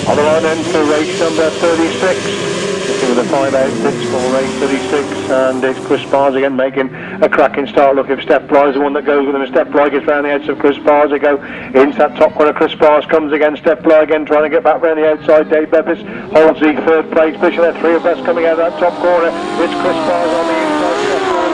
Speaker 1: On the line then for race number 36, looking with the 5 outfits for race 36, and it's Chris Spiers again making a cracking start. Look, if Stef Blyth is the one that goes with him, Stef Blyth gets round the edge of Chris Spiers, they go into that top corner. Chris Spiers comes again, Stef Blyth again trying to get back round the outside. Dyfed Evans holds the third place position. There, 3 abreast coming out of that top corner. It's Chris Spiers on the inside, Stef Blyth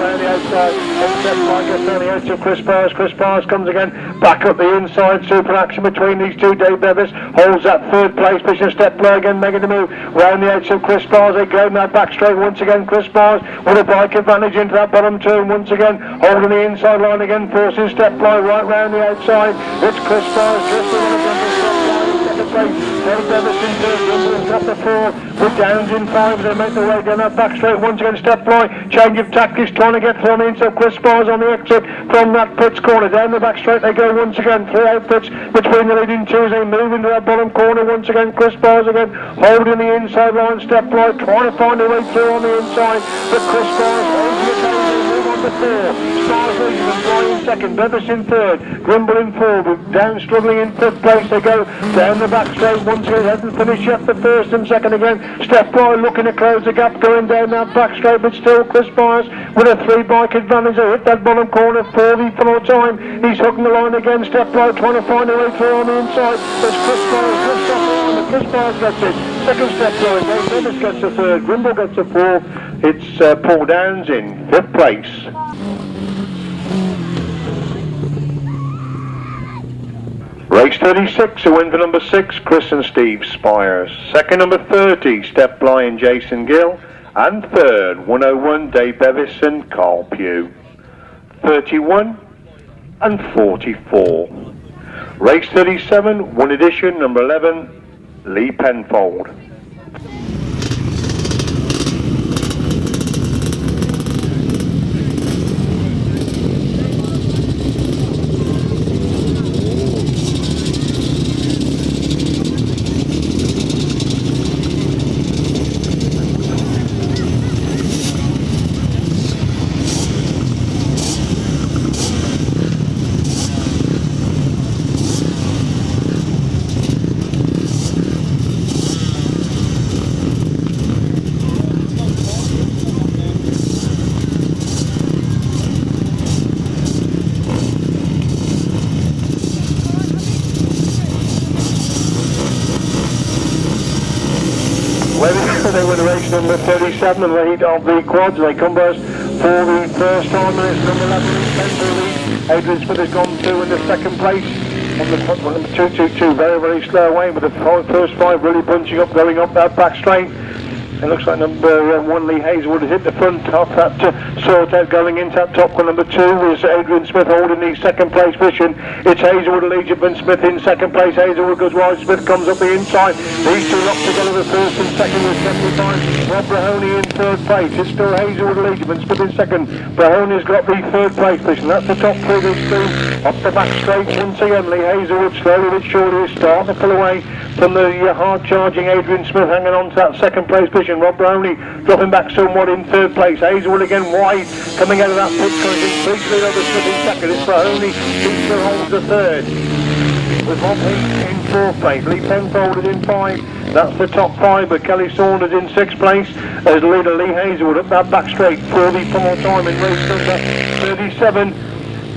Speaker 1: around the outside, and Stef Blyth gets round the edge of Chris Spiers. Chris Spiers comes again back up the inside. Super action between these two. Dyfed Evans holds that third place position. Stef Blyth again making the move round the edge of Chris Spiers. They go now back straight once again. Chris Spiers with a bike advantage into that bottom turn once again, holding the inside line again, forcing Stef Blyth right round the outside. It's Chris Spiers just again to Stef Blyth in second place. Dyfed Evans in third, Wimbledon's up to 4 with Downs in 5. They make the way down that back straight once again. Stef Blyth change of tactics, trying to get thrown in, so Chris Spiers on the exit from that pits corner. Down the back straight they go once again. 3 outfits between the leading two as they move into that bottom corner once again. Chris Spiers again holding the inside line. Stef Blyth trying to find a way through on the inside, but Chris Spiers holds the tail. They move on to 4. Spiers leads and Blyth in second, Bevis in third, Gribble in 4, with Down struggling in 5th place. They go down the back straight once again, hasn't finished yet the first and second again. Stef Blyth looking to close the gap going down that back straight, but still Chris Spiers with a 3 bike advantage. They hit that bottom corner for the full time. He's hooking the line again. Stef Blyth trying to find a way through on the inside. There's Chris Spiers just off the line, but Chris Spiers gets it. Second Stef Blyth, Bevis gets the third, Gribble gets the 4th. It's Paul Downs in 5th place. Race 36, a win for number 6, Chris and Steve Spiers. Second, number 30, Stef Blyth Jason Gill. And third, 101, Dyfed Evans and Carl Pugh. 31 and 44. Race 37, 1 edition, number 11, Lee Penfold. They win race number 37 in the heat of the quads. They come to us for the first time, and it's number 11 lead. Adrian Smith has gone through in the second place on the number 222, very slow away, with the first 5 really bunching up, going up that back straight. It looks like number 1 Lee Hazelwood has hit the front off that sort out going into that top one. Number 2 is Adrian Smith holding the second place position. It's Hazelwood, Lee Jones Smith in second place. Hazelwood goes wide, Smith comes up the inside. These two locked together, the first and second with 75. Rob Brahoney in third place. It's still Hazelwood, Lee Jones Smith in second. Brahoney's got the third place position. That's the top 3 this team. Off the back straight once again. Lee Hazelwood slowly but surely is starting to pull away from the hard charging Adrian Smith, hanging on to that second place position. Rob Brahoney dropping back somewhat in third place. Hazelwood again wide, coming out of that pit, completely over Smith in second. It's Brahoney who still holds the third, with Rob Heath in 4th place. Lee Penfold is in 5. That's the top 5, but Charlie Saunders in 6th place as leader Lee Hazelwood up that back straight for the full time in race number 37.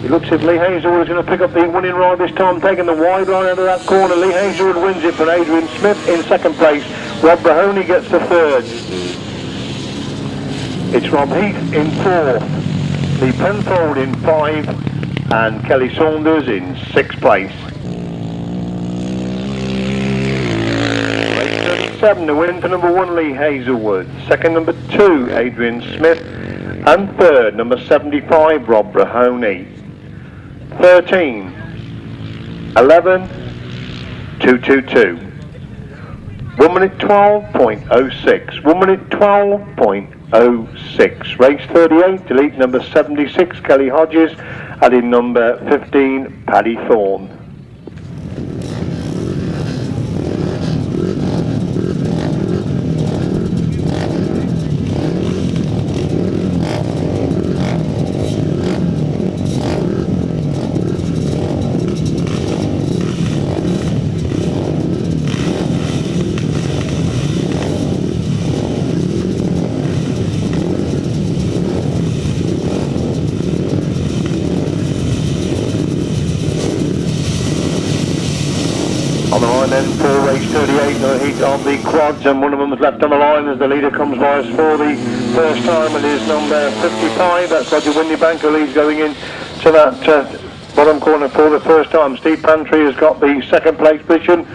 Speaker 1: It looks as if Lee Hazelwood is going to pick up the winning ride this time, taking the wide line out of that corner. Lee Hazelwood wins it for Adrian Smith in second place. Rob Brahoney gets the third. It's Rob Heath in 4th, Lee Penfold in 5, and Kelly Saunders in 6th place. Race 37, the win for number 1 Lee Hazelwood. Second, number 2 Adrian Smith, and third, number 75 Rob Brahoney. 13, 11, 222. 1 minute 12.06. 1 minute 12.06. Race 38, delete number 76 Kelly Hodges, add in number 15 Paddy Thorne. the line then for race 38, the heat of the quads, and one of them was left on the line as the leader comes by us for the first time, and is number 55. That's Roger Windybank, who leads going in to that bottom corner for the first time. Steve Pantry has got the second place position.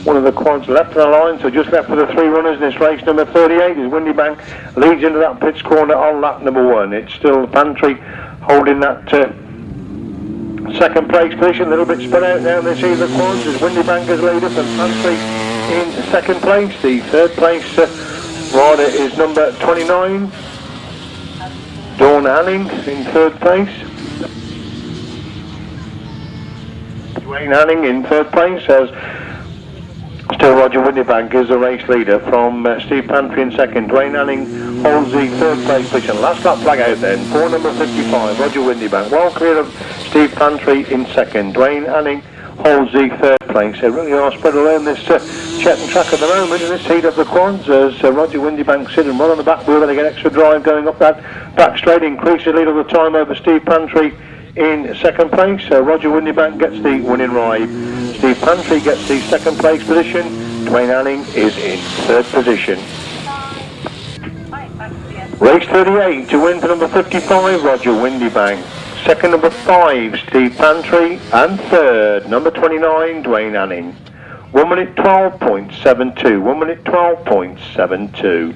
Speaker 1: One of the quads left on the line, so just left for the three runners in this race. Number 38 is Windybank, leads into that pits corner on lap number 1. It's still Pantry holding that second place position, a little bit spread out now. They see the quads as Windybank is leader and Pantry in second place. The third place rider is number 29, Dawn Hanning in third place. Dwayne Hanning in third place as still Roger Windybank is the race leader from Steve Pantry in second. Dwayne Hanning holds the third place position. Last lap flag out then for number 55, Roger Windybank. Well clear of Steve Pantry in second. Dwayne Hanning holds the third place. They really are spread around this Chetton track at the moment in this heat of the quads as Roger Windybank sitting right on the back wheel. They get extra drive going up that back straight, increases lead all the time over Steve Pantry in second place. Roger Windybank gets the winning ride. Steve Pantry gets the second place position. Dwayne Hanning is in third position. Race 38 to win for number 55, Roger Windybank. Second, number 5, Steve Pantry. And third, number 29, Dwayne Hanning. 1 minute 12.72. 1 minute 12.72.